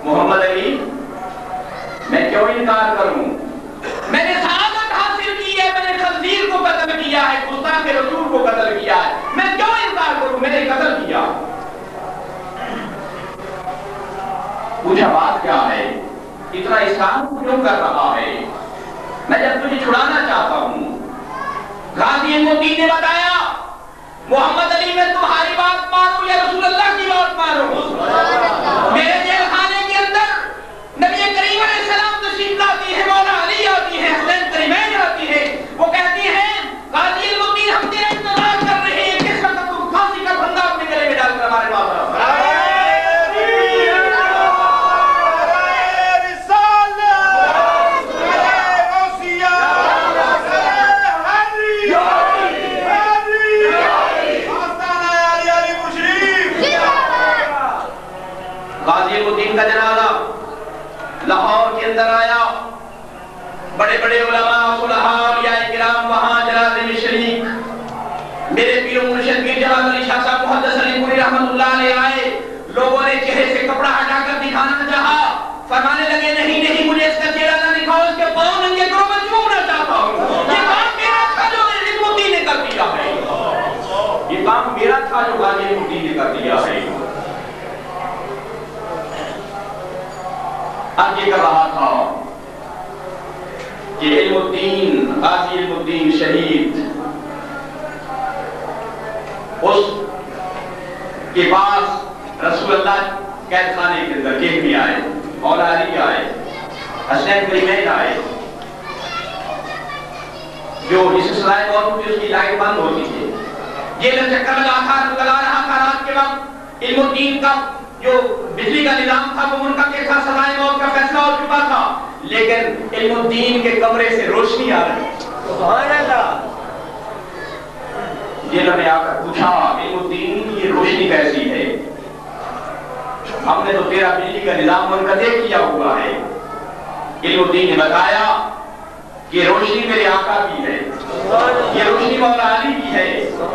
محمد علی میں کیوں انکار کروں؟ میں نے سعادت حاصل کی ہے، میں نے خنزیر کو قتل کیا ہے، گستاخ رسول کو قتل کیا ہے، میں کیوں انکار کروں؟ میں نے قتل کیا. پوچھا بات کیا ہے، اتنا اسلام کو کیوں کر رہا ہے؟ میں جب تجھے چھڑانا چاہتا ہوں. غازی علم الدین نے بتایا محمد علی میں تمہاری بات مانوں یا رسول اللہ کی بات مانوں؟ میرے جیل خانے کے اندر نبی کریم علیہ السلام تشریف لاتی ہے، مولا علی آتی ہے، حسین کریمین آتی ہے. وہ کہتی ہیں غازی علم الدین ہم تیرا انتظار کر رہے ہیں، کس وقت تم پھانسی کا پھندا اپنے گلے میں ڈال کر ہمارے پاس آؤ. غازی علم الدین کا جنازہ لاہور کے اندر آیا. بڑے بڑے علماء، صلحاء، اولیاء کرام وہاں جنازے میں شریک. میرے پیر و مرشد پیر جواد علی شاہ صاحب محدث علی پوری رحمت اللہ علیہ آئے. لوگوں نے چہرے سے کپڑا ہٹا کر دکھانا چاہا، فرمانے لگے نہیں نہیں مجھے اس کا چہرہ نہ دکھاؤ، اس کے پاؤں ننگے کرو، میں چومنا چاہتا ہوں. یہ کام میرا تھا جو علم الدین نے کر دیا ہے، یہ کام میرا تھا جو غازی علم الدین نے کر دیا ہے. اب یہ کر رہا تھا کہ علم الدین، غازی علم الدین شہید، اس کے پاس رسول اللہ قید خانے کے اندر جیل میں آئے، مولا علی آئے، حسین کریمین آئے. جو جس سلائے موت تھی اس کی لائٹ بند ہوتی تھی. جیل میں چکر لگا رہا تھا رات کے وقت. علم الدین کا جو بجلی کا نظام تھا وہ منقطع تھا، سزائے موت کا فیصلہ ہو چکا تھا، لیکن علم الدین کے کمرے سے روشنی آ رہی. سبحان اللہ. جیلر نے آ کر پوچھا علم الدین یہ روشنی کیسی ہے؟ ہم نے تو تیرا بجلی کا نظام منقطع کیا ہوا ہے. علم الدین نے بتایا کہ روشنی میرے آقا کی ہے، یہ روشنی مولا علی کی ہے،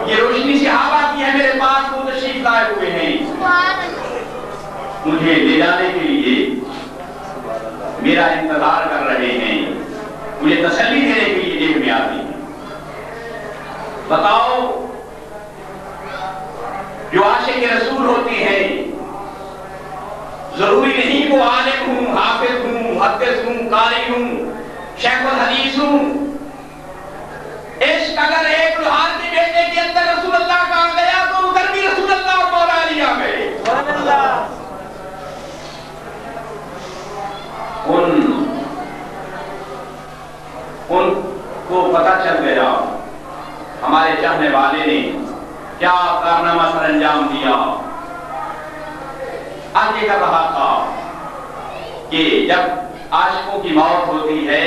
یہ روشنی صحابہ کی ہے، میرے پاس وہ تشریف لائے ہوئے ہیں. مجھے لے جانے کے لیے میرا انتظار کر رہے ہیں، مجھے تسلی دینے کے لیے جیل میں آتی ہیں. بتاؤ جو عاشق رسول ہوتے ہیں ضروری نہیں وہ عالم ہوں، حافظ ہوں، محدث ہوں، قاری ہوں، شیخ الحدیث ہوں۔ عشق اگر ایک لوہار کے بیٹے کے اندر رسول اللہ کا آ گیا تو ادھر بھی رسول اللہ اور مولا علی آ گئے۔ ان کو پتہ چل گیا ہمارے چاہنے والے نے کیا کارنامہ سر انجام دیا۔ آگے کر رہا تھا کہ جب عاشقوں کی موت ہوتی ہے،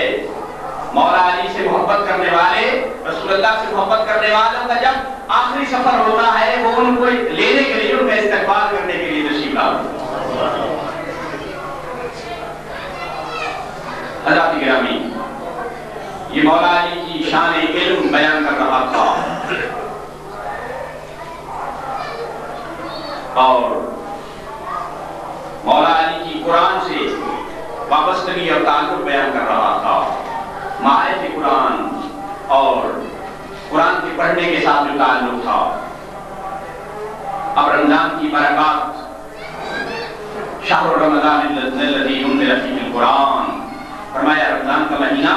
مولا علی سے محبت کرنے والے، رسول اللہ سے محبت کرنے والوں کا جب آخری سفر ہوتا ہے، وہ ان کو لینے کے لیے، ان کا استقبال کرنے کے لیے تشریف لاتے ہیں۔ حضرات گرامی، یہ مولا علی کی شان علم بیان کر رہا تھا اور مولا علی کی قرآن سے وابستگی اور تعلق بیان کر رہا تھا، معارف قرآن اور قرآن کے پڑھنے کے ساتھ جو تعلق تھا۔ اب رمضان کی برکات، شہر رمضان الذی انزل فیہ القرآن، فرمایا رمضان کا مہینہ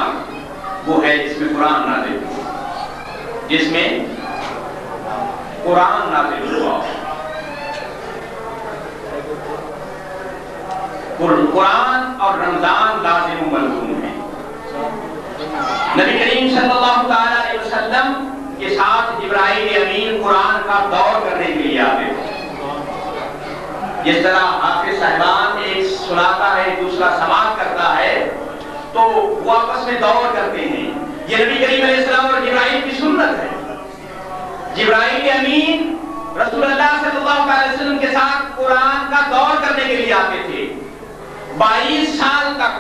وہ ہے جس میں قرآن نازل ہوا، جس میں قرآن نازل ہوا۔ قرآن اور رمضان لازم و ملزوم ہیں۔ نبی کریم صلی اللہ علیہ وسلم کے ساتھ جبرائیل امین قرآن کا دور کرنے کے لیے آتے تھے۔ جس طرح حافظ صاحبان ایک سناتا ہے دوسرا سماعت کرتا ہے، تو وہ آپس میں دور کرتے ہیں۔ یہ نبی کریم علیہ السلام اور جبرائیل کی سنت ہے۔ جبرائیل امین رسول اللہ صلی اللہ علیہ وسلم کے ساتھ قرآن کا دور کرنے کے لیے آتے تھے 22 سال تک۔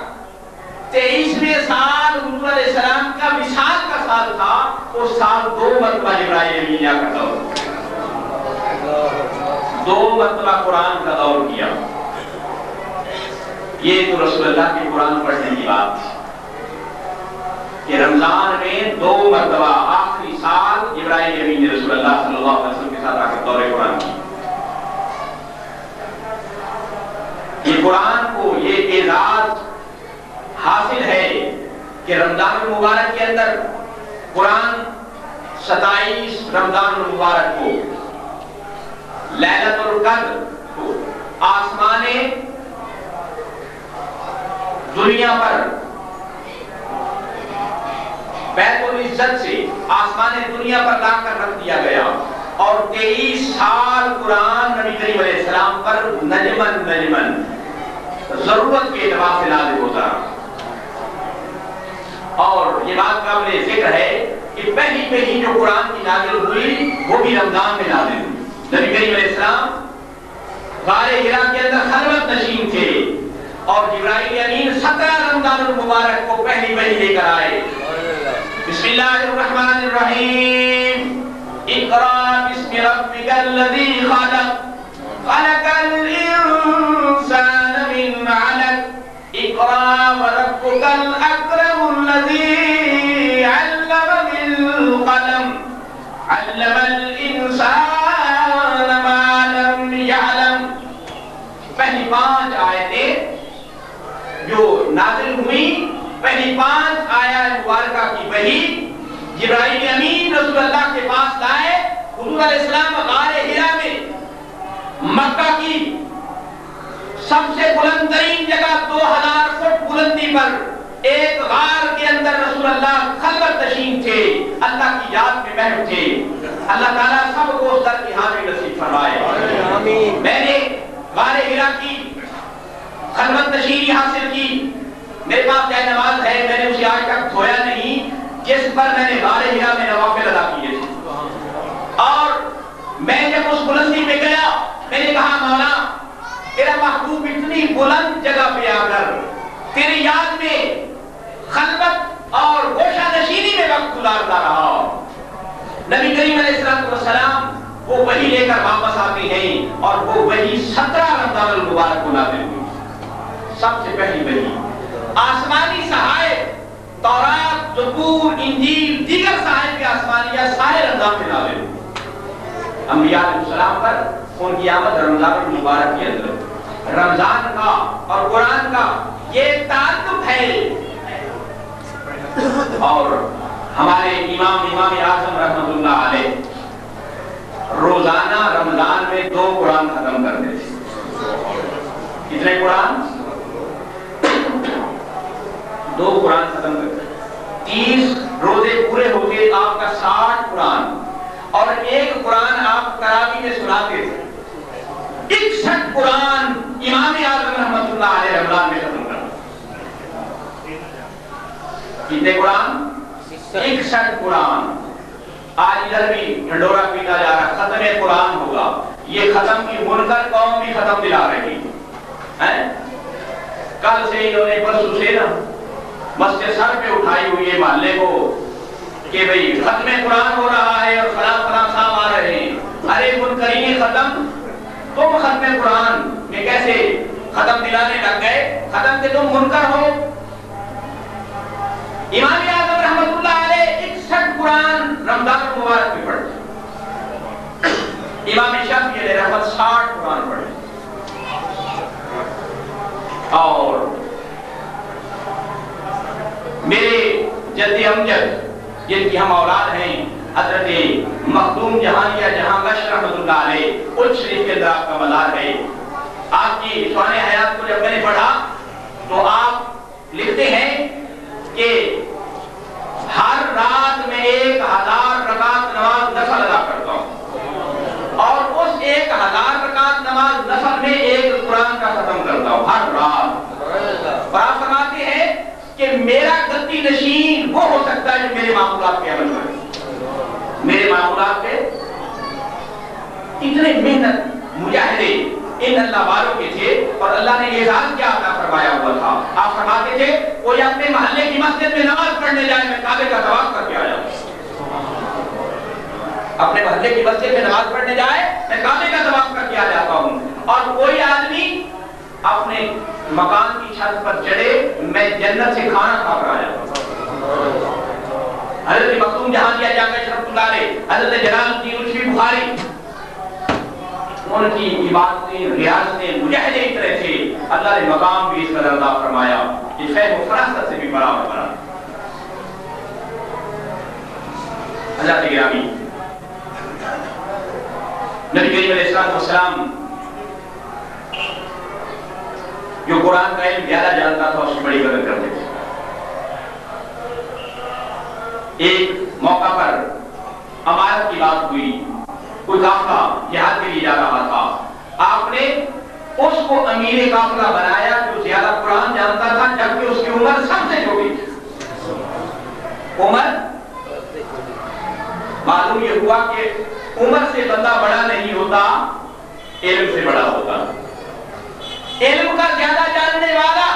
23ویں سال حضور علیہ السلام کا وصال کا سال تھا، اس سال 2 مرتبہ جبرائیل امین آ کر دور، 2 مرتبہ قرآن کا دور کیا۔ یہ تو رسول اللہ کے قرآن پڑھنے کی بات تھی کہ رمضان میں 2 مرتبہ آخری سال جبرائیل امین نے رسول اللہ صلی اللہ علیہ وسلم کے ساتھ آ کر دور قرآن کی۔ یہ قرآن کو یہ اعزاز حاصل ہے کہ رمضان المبارک کے اندر قرآن 27 رمضان المبارک کو لیلۃ القدر کو آسمان دنیا پر بیت العزت سے آسمان دنیا پر لا کر رکھ دیا گیا، اور 23 سال قرآن نبی کریم علیہ السلام پر نجمن ضرورت کے اعتبار سے نازل ہوتا رہا۔ اور یہ بات قابل ذکر ہے کہ پہلی جو قرآن کی نازل ہوئی وہ بھی رمضان میں نازل ہوئی۔ نبی کریم علیہ السلام غار حرا کے اندر خلوت نشین تھے، اور جبرائیل امین 17 رمضان المبارک کو پہلی لے کر آئے۔ بسم اللہ الرحمن الرحیم، اقرأ بسم ربک الذی خلق، خلق الانسان من علق، اقرأ وربک الاکرم الذی علم بالقلم، علم الانسان ما لم يعلم۔ پہلی 5 آیتیں جو نازل ہوئی، پہلی 5 آیات مبارکہ کی وحی جبرائیل امین رسول اللہ کے پاس لائے۔ حضور علیہ السلام غار حرا میں، مکہ کی سب سے بلند ترین جگہ 2000 فٹ بلندی پر ایک غار کے اندر رسول اللہ خلوت نشین تھے، اللہ کی یاد میں محو تھے۔ اللہ تعالیٰ سب کو اس در کی حاضری نصیب فرمائے۔ میں نے غار حرا کی خلوت نشینی حاصل کی، میرے پاس جائے نماز ہے، میں نے اسے آج تک دھویا نہیں، جس پر میں نے غار حرا میں نوافل ادا کیے تھے۔ اور میں جب اس بلندی پہ گیا، میں نے کہا مولا تیرا محبوب اتنی بلند جگہ پہ آ کر تیری یاد میں خلوت اور گوشہ نشینی میں وقت گزارتا رہا۔ نبی کریم علیہ السلام وہ وحی لے کر واپس آتے ہیں، اور وہ وحی 17 رمضان المبارک کو نازل ہوئی۔ سب سے پہلی وحی آسمانی صحائف، تورات، زبور، انجیل، دیگر صحائف آسمانیہ سارے رمضان میں نازل ہوئی۔ انبیاء علیہ السلام پر ان کی آمد رمضان المبارک کے اندر، رمضان کا اور قرآن کا یہ تعلق ہے. اور ہمارے امام اعظم رحمۃ اللہ علیہ روزانہ رمضان میں 2 قرآن ختم کرتے تھے. کتنے قرآن؟ 2 قرآن ختم کرتے. 30 روزے پورے ہو گئے آپ کا 60 قرآن، اور 1 قرآن آپ تراویح میں سناتے تھے. 61 قرآن امام اعظم رحمۃ اللہ علیہ رمضان میں ختم کرتے. کتنے قرآن؟ 61 قرآن. آج ادھر بھی ڈھنڈورا پیٹا جا رہا، ختم قرآن ہوگا. یہ ختم کی منکر قوم بھی ختم دلا رہی ہے. کل سے انہوں نے پرسوں سے نا مسجد سر پہ اٹھائی ہوئی ہے محلے کو کہ بھئی ختم قرآن ہو رہا ہے اور فلاں فلاں صاحب آ رہے ہیں. ارے منکرین ختم، تم ختم قرآن میں کیسے ختم دلانے لگ گئے؟ ختم کے تم منکر ہو. امام اعظم رحمۃ اللہ علیہ 61 قرآن رمضان المبارک میں پڑھتے. امام شافعی علیہ رحمت 60 قرآن پڑھتے. اور میرے جد امجد جن کی ہم اولاد ہیں حضرت مخدوم جہانیہ جہاں بخش رحمۃ اللہ علیہ قدس شریف کے اندر آپ کا مزار ہے. آپ کی شان حیات کو جب میں نے پڑھا تو آپ لکھتے ہیں کہ ہر رات میں 1000 رکعت نماز نفل ادا کرتا ہوں، اور اس 1000 رکعت نماز نفل میں 1 قرآن کا ختم کرتا ہوں ہر رات. اور آپ فرماتے ہیں کہ میرا گدی نشین وہ ہو سکتا ہے جو میرے معمولات پہ عمل کرے. میرے معمولات پہ اتنے محنت مجاہدے ان اللہ والوں کے تھے، اور اللہ نے اعزاز کیا عطا فرمایا ہوا تھا. آپ فرماتے تھے کوئی اپنے محلے کی مسجد میں نماز پڑھنے جائے میں کعبے کا طواف کر کے آ جاؤں. اپنے محلے کی مسجد میں نماز پڑھنے جائے میں کعبے کا طواف کر کے آ جاتا ہوں. اور کوئی آدمی اپنے مکان کی چھت پر چڑھے میں جنت سے کھانا کھا کر آ جاتا ہوں. حضرت مخدوم جہانیہ جامع شرف اللہ علیہ، حضرت جلال الدین الشیخ بخاری، ان کی عبادتیں ریاضتیں مجاہدے اتنے تھے. اللہ نے مقام بھی اس قدر عطا فرمایا کہ فہم و فراست سے بھی بڑا بنا. حضرت گرامی، نبی کریم علیہ السلام جو قرآن کا علم زیادہ جانتا تھا اس کی بڑی قدر کرتے تھے. ایک موقع پر امارت کی بات ہوئی، کوئی قافلہ جہاد کے لیے جا رہا تھا. آپ نے اس کو امیر قافلہ بنایا جو زیادہ قرآن جانتا تھا، جبکہ اس کی عمر سب سے چھوٹی تھی. عمر معلوم یہ ہوا کہ عمر سے بندہ بڑا نہیں ہوتا، علم سے بڑا ہوتا. علم کا زیادہ جاننے والا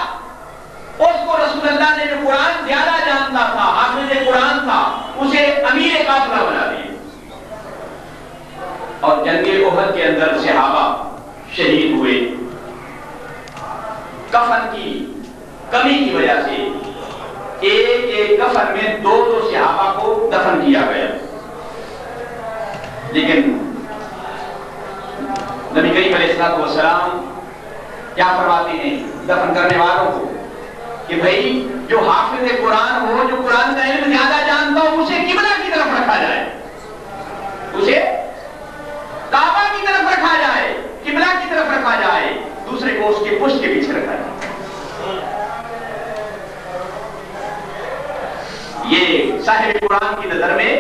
اس کو رسول اللہ نے جو قرآن زیادہ جانتا تھا، حافظ قرآن تھا، اسے امیر قافلہ بنا دیا. اور جنگ احد کے اندر صحابہ شہید ہوئے. کفن کی کمی کی وجہ سے ایک کفن میں 2 صحابہ کو دفن کیا گیا. لیکن نبی کریم علیہ السلام کیا فرماتے ہیں دفن کرنے والوں کو کہ بھائی جو حافظ قرآن ہو، جو قرآن کا علم زیادہ جانتا ہو، اسے قبلہ کی طرف رکھا جائے، اسے کعبہ کی طرف رکھا جائے، قبلہ کی طرف رکھا جائے، دوسرے کو اس کے پشت کے پیچھے رکھا جائے. یہ صاحب قرآن کی نظر میں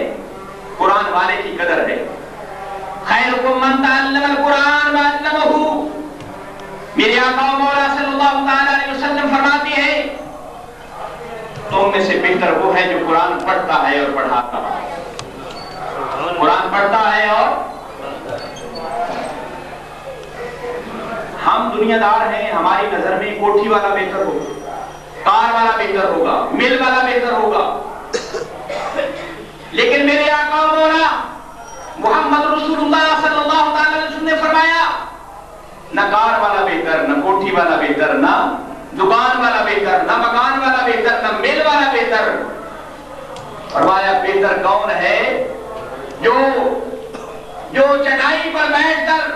قرآن والے کی قدر ہے. خیرکم من تعلم القرآن وعلمہ. میرے آقا و مولا صلی اللہ تعالی علیہ وسلم فرماتے ہیں تم میں سے بہتر وہ ہے جو قرآن پڑھتا ہے اور پڑھاتا ہے. قرآن پڑھتا ہے اور ہم دنیا دار ہیں، ہماری نظر میں کوٹھی والا بہتر ہوگا، کار والا بہتر ہوگا، مل والا بہتر ہوگا. لیکن میرے آقا و مولا محمد رسول اللہ صلی اللہ علیہ وسلم نے فرمایا نہ کار والا بہتر، نہ کوٹھی والا بہتر، نہ دکان والا بہتر، نہ مکان والا بہتر، نہ مل والا بہتر. فرمایا بہتر کون ہے جو چٹائی پر بیٹھ کر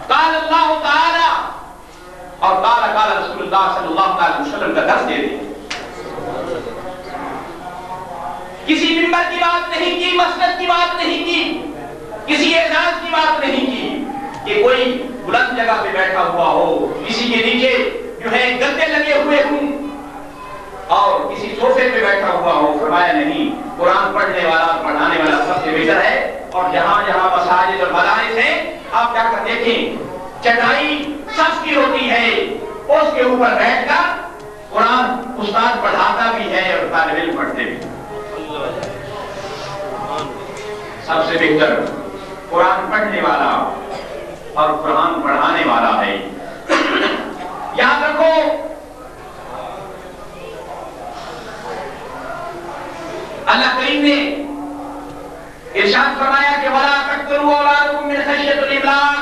قال اللہ تعالی اور قال قال رسول اللہ صلی اللہ علیہ وسلم کا درس دے دیں. کسی منبر کی بات نہیں کی، مسند کی بات نہیں کی، کسی اعزاز کی بات نہیں کی کہ کوئی بلند جگہ پہ بیٹھا ہوا ہو، کسی کے نیچے جو ہے گدے لگے ہوئے ہوں اور کسی صوفے پہ بیٹھا ہوا ہو. فرمایا نہیں، قرآن پڑھنے والا پڑھانے والا سب سے بہتر ہے. اور جہاں جہاں مساجد اور مدارس ہیں آپ جا کر دیکھیں چٹائی صف کی ہوتی ہے، اس کے اوپر بیٹھ کر قرآن استاد پڑھاتا بھی ہے اور طالب علم پڑھتے بھی. سب سے بہتر قرآن پڑھنے والا اور قرآن پڑھانے والا ہے. یاد رکھو اللہ کریم نے ارشاد فرمایا کہ وَلَا تَقْتُلُوا أَوْلَادَكُم مِّنْ خَشْيَةِ الْإِمْلَاقِ،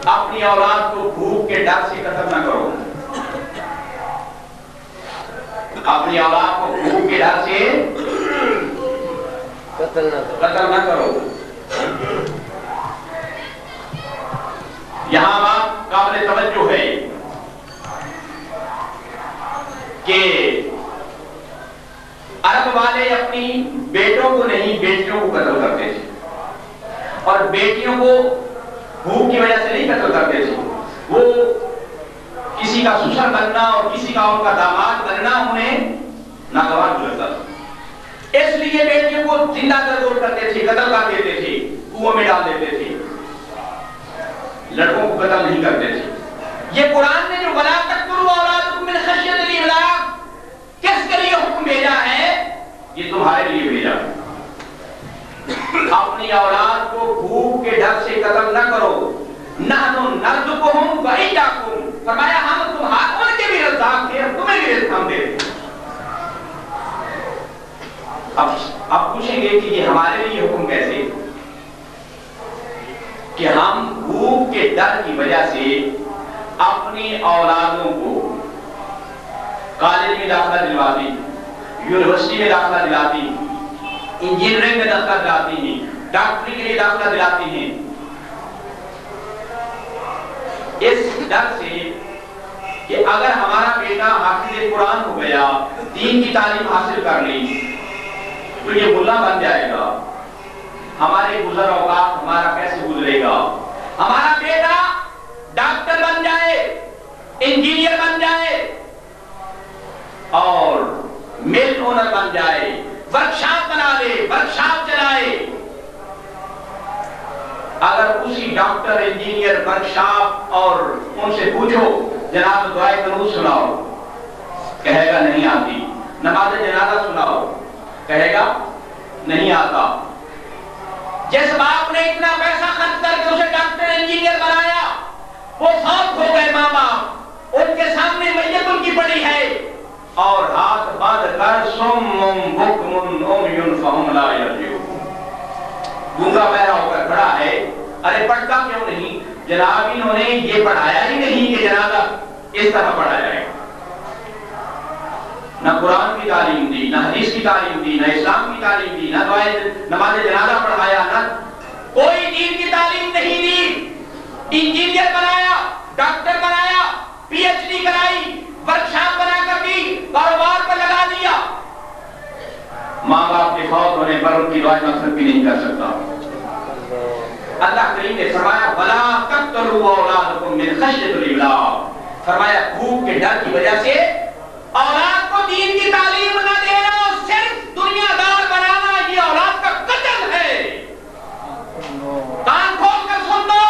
اپنی اولاد کو بھوک کے ڈر سے قتل نہ کرو. اپنی اولاد کو بھوک کے ڈر سے قتل نہ کرو. یہاں بات قابل توجہ ہے کہ عرب والے اپنی بیٹوں کو نہیں بیٹیوں کو قتل کرتے تھے، اور بیٹیوں کو بھوک کی وجہ سے نہیں قتل کرتے تھے. وہ کسی کا سسر بننا اور کسی کا ان کا داماد بننا انہیں ناگوار گزرتا تھا، اس لیے بیٹیوں کو زندہ ضرور کرتے تھے، قتل کر دیتے تھے، کنویں میں ڈال دیتے تھے، لڑکوں کو قتل نہیں کرتے تھے. یہ قرآن نے جو وَلَا تَقْتُلُوا أَوْلَادَكُم مِّنْ خَشْيَةِ الْإِمْلَاقِ کس کے لیے حکم بھیجا ہے؟ یہ تمہارے لیے بھیجا. اپنی اولاد کو بھوک کے ڈر سے قتل نہ کرو. نحن نرزقهم وإياكم، فرمایا ہم ان کے بھی رزاق تھے اور تمہیں بھی رزق ہم دے دیں. اب پوچھیں گے کہ یہ ہمارے لیے حکم کیسے کہ ہم بھوک کے ڈر کی وجہ سے اپنی اولادوں کو کالج میں داخلہ دلواتی، یونیورسٹی میں داخلہ دلاتی، انجینئرنگ میں داخلہ دلاتی ہیں، ڈاکٹری کے لیے داخلہ دلاتی ہیں، اس ڈر سے کہ اگر ہمارا بیٹا حافظ قرآن ہو گیا، دین کی تعلیم حاصل کر لی تو یہ ملا بن جائے گا، ہمارے گزر اوقات ہمارا کیسے گزرے گا. ہمارا بیٹا ڈاکٹر بن جائے، انجینئر بن جائے اور مل اونر بن جائے، ورکشاپ بنا لے، ورکشاپ چلائے. اگر اسی ڈاکٹر، انجینئر، ورکشاپ اور ان سے پوچھو جناب دعائے قنوت سناؤ، کہے گا نہیں آتی. نماز جنازہ سناؤ، کہے گا نہیں آتا. جس باپ نے اتنا پیسہ خرچ کر کے اسے ڈاکٹر انجینئر بنایا، وہ فوت ہو گئے ماں باپ، ان کے سامنے میت ان کی پڑی ہے اور ہاتھ باندھ کر صم بکم عمی فہم لا یرجعون، گونگا بہرا ہو کر کھڑا ہے. ارے پڑھتا کیوں نہیں؟ جناب انہوں نے یہ پڑھایا ہی نہیں کہ جنازہ اس طرح پڑھا جائے. نہ قرآن کی تعلیم دی، نہ حدیث کی تعلیم دی، نہ اسلام کی تعلیم دی، نہ نماز جنازہ پڑھایا، نہ کوئی دین کی تعلیم نہیں دی. انجینئر بنایا، ڈاکٹر بنایا، پی ایچ ڈی کرائی، ورکشاپ بنا کر دی، کاروبار پر لگا دیا. ماں باپ کے فوت ہونے پر ان کی دعائیں مقصد بھی نہیں کر سکتا. اللہ کریم نے فرمایا وَلَا تَقْتُلُوا أَوْلَادَكُم مِّنْ خَشْيَةِ الْإِمْلَاقِ، فرمایا بھوک کے ڈر کی وجہ سے اولاد کو دین کی تعلیم نہ دینا اور صرف دنیا دار بنانا، یہ اولاد کا قتل ہے. کان کھول کر سن لو،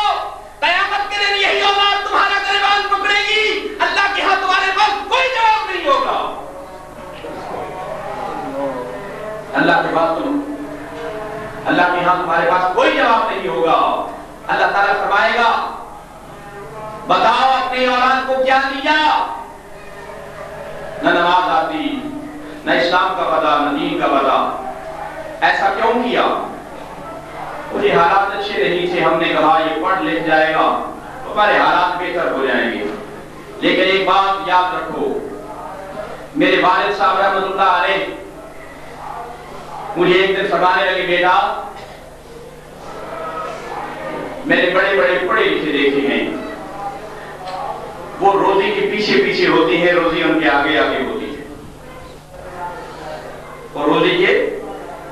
قیامت کے دن یہی اولاد تمہارا گریبان پکڑے گی. اللہ کے ہاں تمہارے پاس کوئی جواب نہیں ہوگا. اللہ کے پاس تمہارے پاس کوئی جواب نہیں ہوگا. اللہ تعالیٰ فرمائے گا بتاؤ اپنی اولاد کو کیا دیا؟ نہ نماز آتی، نہ اسلام کا پتہ، نہ دین کا پتہ. ایسا کیوں کیا؟ مجھے حالات اچھے نہیں تھے، ہم نے کہا یہ پڑھ لکھ جائے گا تو ہمارے حالات بہتر ہو جائیں گے. لیکن ایک بات یاد رکھو، میرے والد صاحب رحمۃ اللہ علیہ مجھے ایک دن فرمانے لگے بیٹا میں نے بڑے بڑے پڑھے لکھے دیکھے ہیں، وہ روزی کے پیچھے پیچھے ہوتی ہے، روزی ان کے آگے آگے ہوتی ہے. وہ روزی کے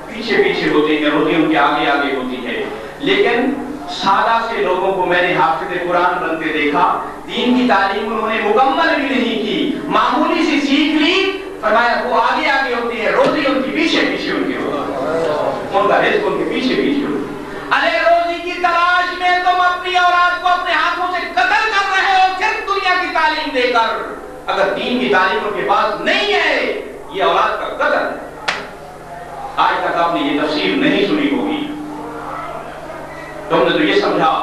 پیچھے پیچھے ہوتی ہے، روزی ان کے آگے آگے ہوتی ہے. لیکن سادہ سے لوگوں کو میں نے حافظ قرآن بنتے دیکھا، دین کی تعلیم انہوں نے مکمل بھی نہیں کی، معمولی سی سیکھ لی. فرمایا وہ آگے آگے ہوتی ہے، روزی ان کی پیچھے پیچھے ان کی ہوتی ہے، ان کا رزق ان کے پیچھے پیچھے ہوتی ہے. ارے روزی کی تلاش میں تم اپنی اولاد کو اپنے ہاتھوں سے قتل کر رہے ہو صرف دنیا کی تعلیم دے کر. اگر دین کی تعلیم ان کے پاس نہیں ہے، یہ اولاد کا قتل ہے. آج تک آپ نے یہ تفسیر نہیں سنی ہوگی. تم نے تو یہ سمجھا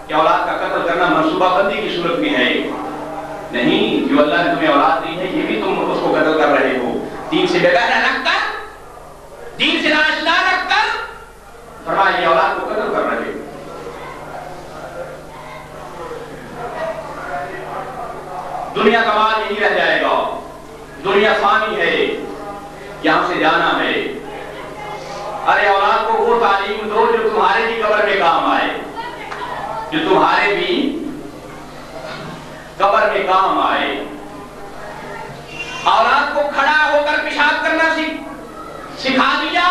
کہ اولاد کا قتل کرنا منصوبہ بندی کی صورت میں ہے. نہیں، جو اللہ نے تمہیں اولاد دی ہے یہ بھی تم اس کو قتل کر رہے ہو. دین سے بغیر رکھ کر، دین سے ناشنا رکھ کر فرمایا یہ اولاد کو قتل کر رہے ہو. دنیا کا مال یہی رہ جائے گا، دنیا فانی ہے، یہاں سے جانا ہے. ارے اولاد کو وہ تعلیم دو جو تمہارے بھی قبر میں کام آئے، جو تمہارے بھی قبر میں کام آئے. اولاد کو کھڑا ہو کر پیشاب کرنا سکھا دیا،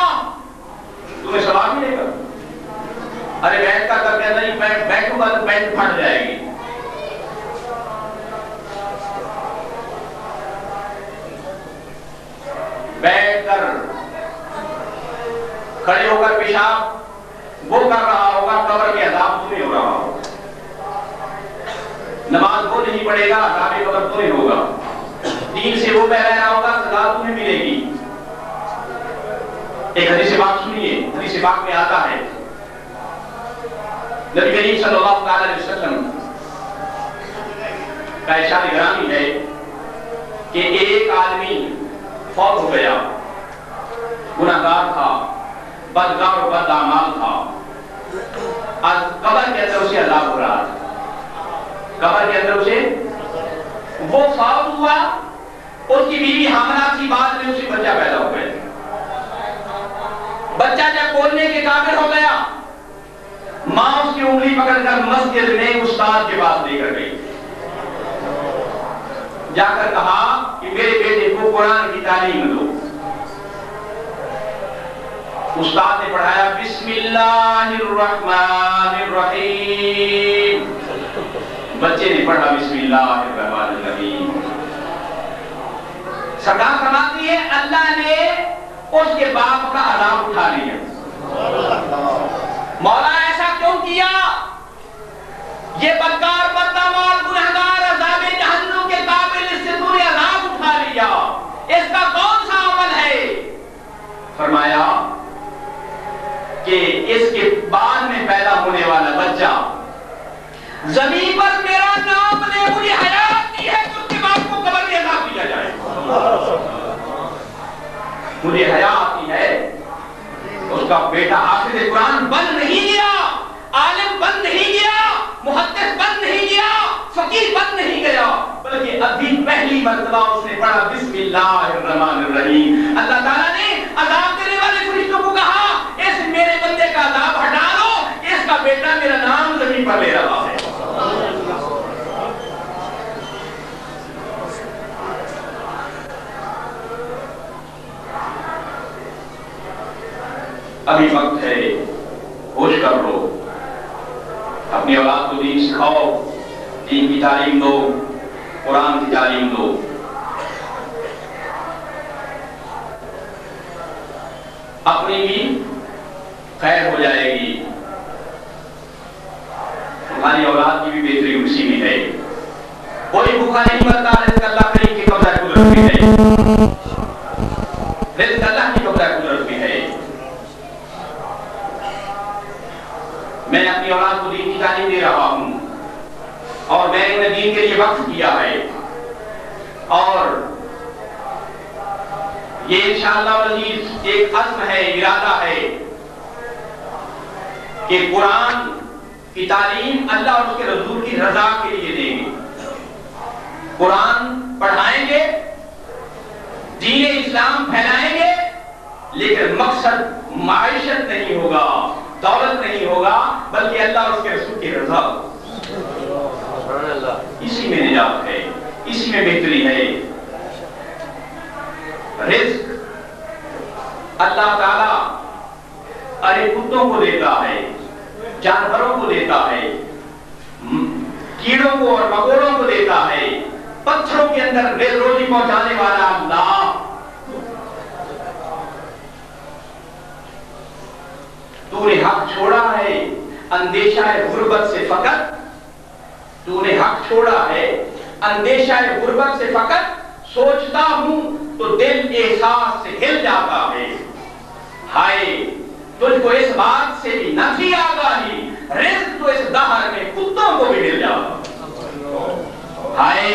تمہیں ثواب ملے گا. ارے بیٹھ کر کر کے نہیں، بیٹھوں گا تو پینٹ پھٹ جائے گی. بیٹھ کر کھڑے ہو کر پیشاب وہ کر رہا ہوگا، قبر کے عذاب تمہیں ہو رہا ہوگا. نماز وہ نہیں پڑھے گا، عذاب قبر تمہیں ہوگا. دین سے وہ بہ رہا ہوگا، سزا تمہیں ملے گی. ایک حدیث پاک سنیے، حدیث پاک میں آتا ہے نبی کریم صلی اللہ علیہ وسلم کا ارشاد گرامی ہے کہ ایک آدمی فوت ہو گیا، گناہگار تھا، بدکار و بد اعمال تھا. قبر کے اندر اسے عذاب ہو رہا تھا. قبر کے اندر اسے وہ فوت ہوا، اس کی بیوی حاملہ تھی، بعد میں اسے بچہ پیدا ہو گیا. بچہ جب بولنے کے قابل ہو گیا، ماں اس کی انگلی پکڑ کر مسجد میں استاد کے پاس لے کر گئی. جا کر کہا کہ میرے بیٹے کو قرآن کی تعلیم دو. استاد نے پڑھایا بسم اللہ الرحمن الرحیم. بچے نے پڑھا بسم اللہ الرحمن الرحیم. سرکار فرماتی ہے اللہ نے اس کے باپ کا عذاب اٹھا لیا. مولا ایسا کیوں کیا؟ یہ بدکار بدعمال گنہگار عذاب جہنم کے قابل، اس سے تو نے عذاب اٹھا لیا، اس کا کون سا عمل ہے؟ فرمایا کہ اس کے بعد میں پیدا ہونے والا بچہ زمین پر میرا نام لے، مجھے حیات دی ہے کہ اس کے باپ کو قبر میں عذاب دیا جائے. مجھے حیات دی ہے، اس کا بیٹا حافظ قرآن بن نہیں گیا، عالم بن نہیں گیا، محدث بن نہیں گیا، فقیہ بن نہیں گیا، بلکہ ابھی پہلی مرتبہ اس نے پڑھا بسم اللہ الرحمن الرحیم. اللہ تعالیٰ نے عذاب دینے والے فرشتوں کو کہا اس میرے بندے کا عذاب ہٹا دو، اس کا بیٹا میرا نام زمین پر لے رہا ہے. ابھی وقت ہے، ہوش کر لو، اپنی اولاد کو دین سکھاؤ، دین کی تعلیم دو، قرآن کی تعلیم دو. اپنی بھی خیر ہو جائے گی، تمہاری اولاد کی بھی بہتری اسی میں ہے. کوئی بھوکا نہیں مرتا، رزق اللہ کریم کی قبضہ قدرت میں ہے، رزق اللہ کی قبضہ قدرت میں ہے. میں اپنی اولاد کو دین کی تعلیم دے رہا ہوں اور میں نے دین کے لیے وقف کیا ہے، اور یہ انشاءاللہ عزیز ایک عزم ہے، ارادہ ہے کہ قرآن کی تعلیم اللہ اور اس کے رسول کی رضا کے لیے دیں گے. قرآن پڑھائیں گے، دین اسلام پھیلائیں گے، لیکن مقصد معیشت نہیں ہوگا، دولت نہیں ہوگا، بلکہ اللہ اور اس کے رسول کی رضا. اسی میں نجات ہے، اسی میں بہتری ہے۔ رزق اللہ تعالیٰ ارے کتوں کو دیتا ہے، جانوروں کو دیتا ہے، کیڑوں کو اور مکوڑوں کو دیتا ہے، پتھروں کے اندر روزی پہنچانے والا اللہ۔ تو نے حق چھوڑا ہے اندیشہ غربت سے فقط، تو نے حق چھوڑا ہے اندیشہ غربت سے فقط، سوچتا ہوں تو دل احساس سے ہل جاتا ہے۔ ہائے تجھ کو اس بات سے بھی نہ تھی آگاہی، رزق تو اس دہر میں کتوں کو بھی مل جاتا۔ ہائے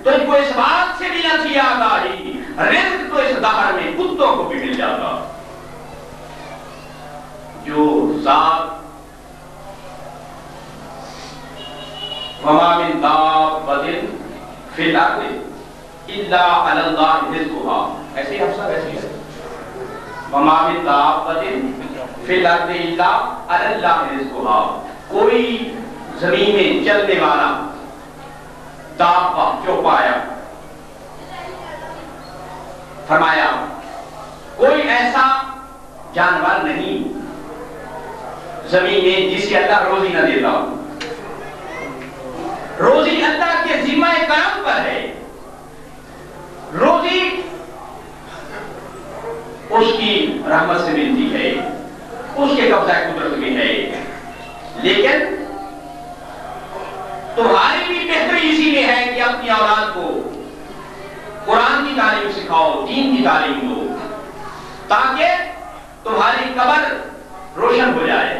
تجھ کو اس بات سے بھی نہ تھی آگاہی، رزق تو اس دہر میں کتوں کو بھی مل جاتا۔ جو ذات وما من دابۃ فی الارض الا علی اللہ رزقها، ایسے ہی حفصہ ایسی ہے، وما من دابۃ فی الارض الا علی اللہ رزقها، کوئی زمین میں چلنے والا دابہ جو پایا، فرمایا کوئی ایسا جانور نہیں زمین میں جس کی اللہ روزی نہ دیتا ہو۔ روزی اللہ کے ذمہ کرم پر ہے، روزی اس کی رحمت سے ملتی ہے، اس کے قبضہ قدرت میں ہے، لیکن تمہاری بھی بہتری اسی میں ہے کہ اپنی اولاد کو قرآن کی تعلیم سکھاؤ، دین کی تعلیم دو، تاکہ تمہاری قبر روشن ہو جائے۔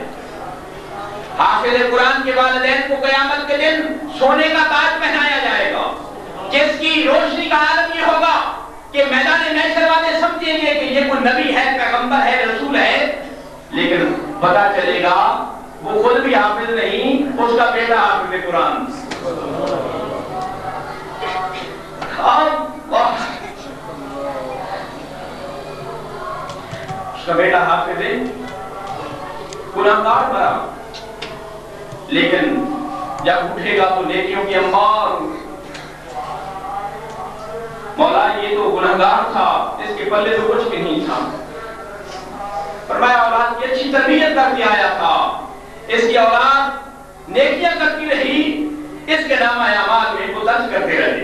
حافظ قرآن کے والدین کو قیامت کے دن سونے کا تاج پہنایا جائے گا، جس کی روشنی کا عالم یہ ہوگا کہ میدان محشر والے سمجھیں گے کہ یہ کوئی نبی ہے، پیغمبر ہے، رسول ہے، لیکن پتہ چلے گا وہ خود بھی حافظ نہیں، اس کا بیٹا حافظ قرآن۔ اس کا بیٹا حافظ گناہگار مرا، لیکن جب اٹھے گا تو نیکیوں کی انبار، مولا یہ تو گناہگار تھا، اس کے پلے تو کچھ بھی نہیں تھا۔ فرمایا اولاد کی اچھی تربیت کر کے آیا تھا، اس کی اولاد نیکیاں کرتی رہی، اس کے نام اعمال میں کو درج کرتے رہے،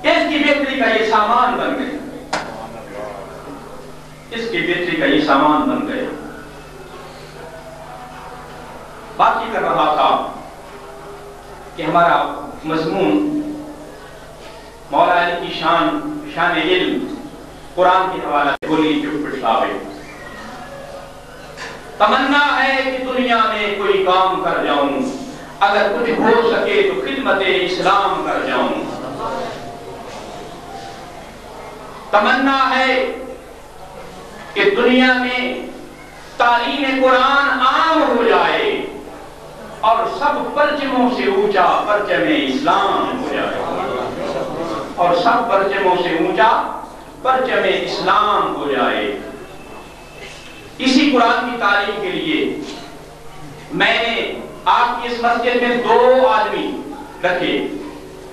اس کی بہتری کا یہ سامان بن گیا، اس کی بہتری کا یہ سامان بن گیا۔ بات یہ کر رہا تھا کہ ہمارا مضمون مولا علی کی شان علم قرآن کے حوالہ سے بولی چپ پٹھاوے۔ تمنا ہے کہ دنیا میں کوئی کام کر جاؤں، اگر کچھ ہو سکے تو خدمت اسلام کر جاؤں۔ تمنا ہے کہ دنیا میں تعلیم قرآن عام ہو جائے اور سب پرچموں سے اونچا پرچم اسلام ہو جائے، اور سب پرچموں سے اونچا پرچم اسلام ہو جائے۔ اسی قرآن کی تعلیم کے لیے میں نے آپ کی اس مسجد میں دو آدمی رکھے،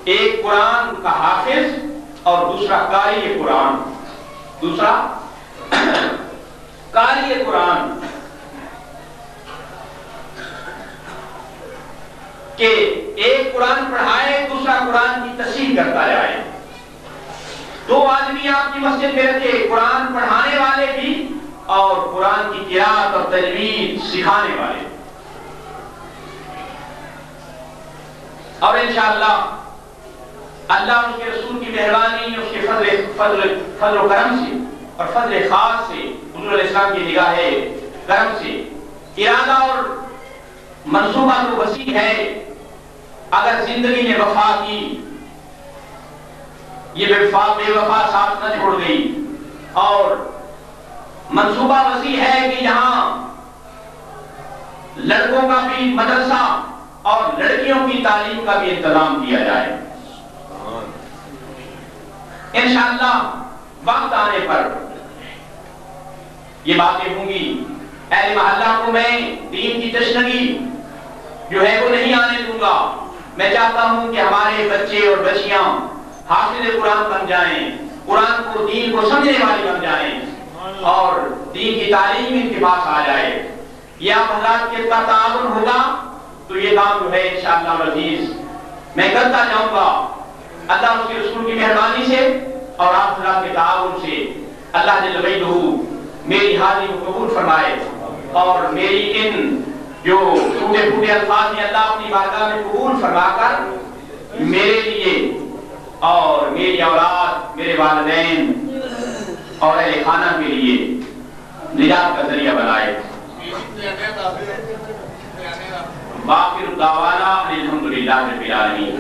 ایک قرآن کا حافظ اور دوسرا قاری قرآن، دوسرا قاری قرآن، کہ ایک قرآن پڑھائے دوسرا قرآن کی تصحیح کرتا جائے۔ دو آدمی آپ کی مسجد میں رکھے، قرآن پڑھانے والے بھی اور قرآن کی قرات اور تجوید سکھانے والے، اور انشاءاللہ اللہ اس کے رسول کی مہربانی، اس کے فضل و کرم سے اور فضل خاص سے، حضور علیہ السلام کی نگاہ کرم سے ارادہ اور منصوبہ تو وسیع ہے، اگر زندگی نے وفا کی، یہ بے وفا ساتھ نہ چھوڑ گئی، اور منصوبہ وسیع ہے کہ یہاں لڑکوں کا بھی مدرسہ اور لڑکیوں کی تعلیم کا بھی انتظام کیا جائے۔ انشاءاللہ وقت آنے پر یہ باتیں ہوں گی۔ اہل محلہ کو میں دین کی تشنگی جو ہے وہ نہیں آنے دوں گا، میں چاہتا ہوں کہ ہمارے بچے اور بچیاں حافظ قرآن بن جائیں، قرآن کو دین کو سمجھنے والی بن جائیں اور دین کی تعلیم ان کے پاس آ جائے۔ یہ آپ حضرات کے ساتھ تعاون ہوگا تو یہ کام جو ہے انشاءاللہ العزیز میں کرتا جاؤں گا۔ اللہ اس کے رسول کی مہربانی سے اور آپ حضرات کے تعاون سے اللہ جل وعلہ میری حاضری کو قبول فرمائے اور میری ان جو ٹوٹے پھوٹے الفاظ ہیں اللہ اپنی بارگاہ میں قبول فرما کر میرے لیے اور میری اولاد، میرے والدین اور اہل خانہ کے لیے نجات کا ذریعہ بنائے۔ باقی دعوانا الحمدللہ رب العالمین۔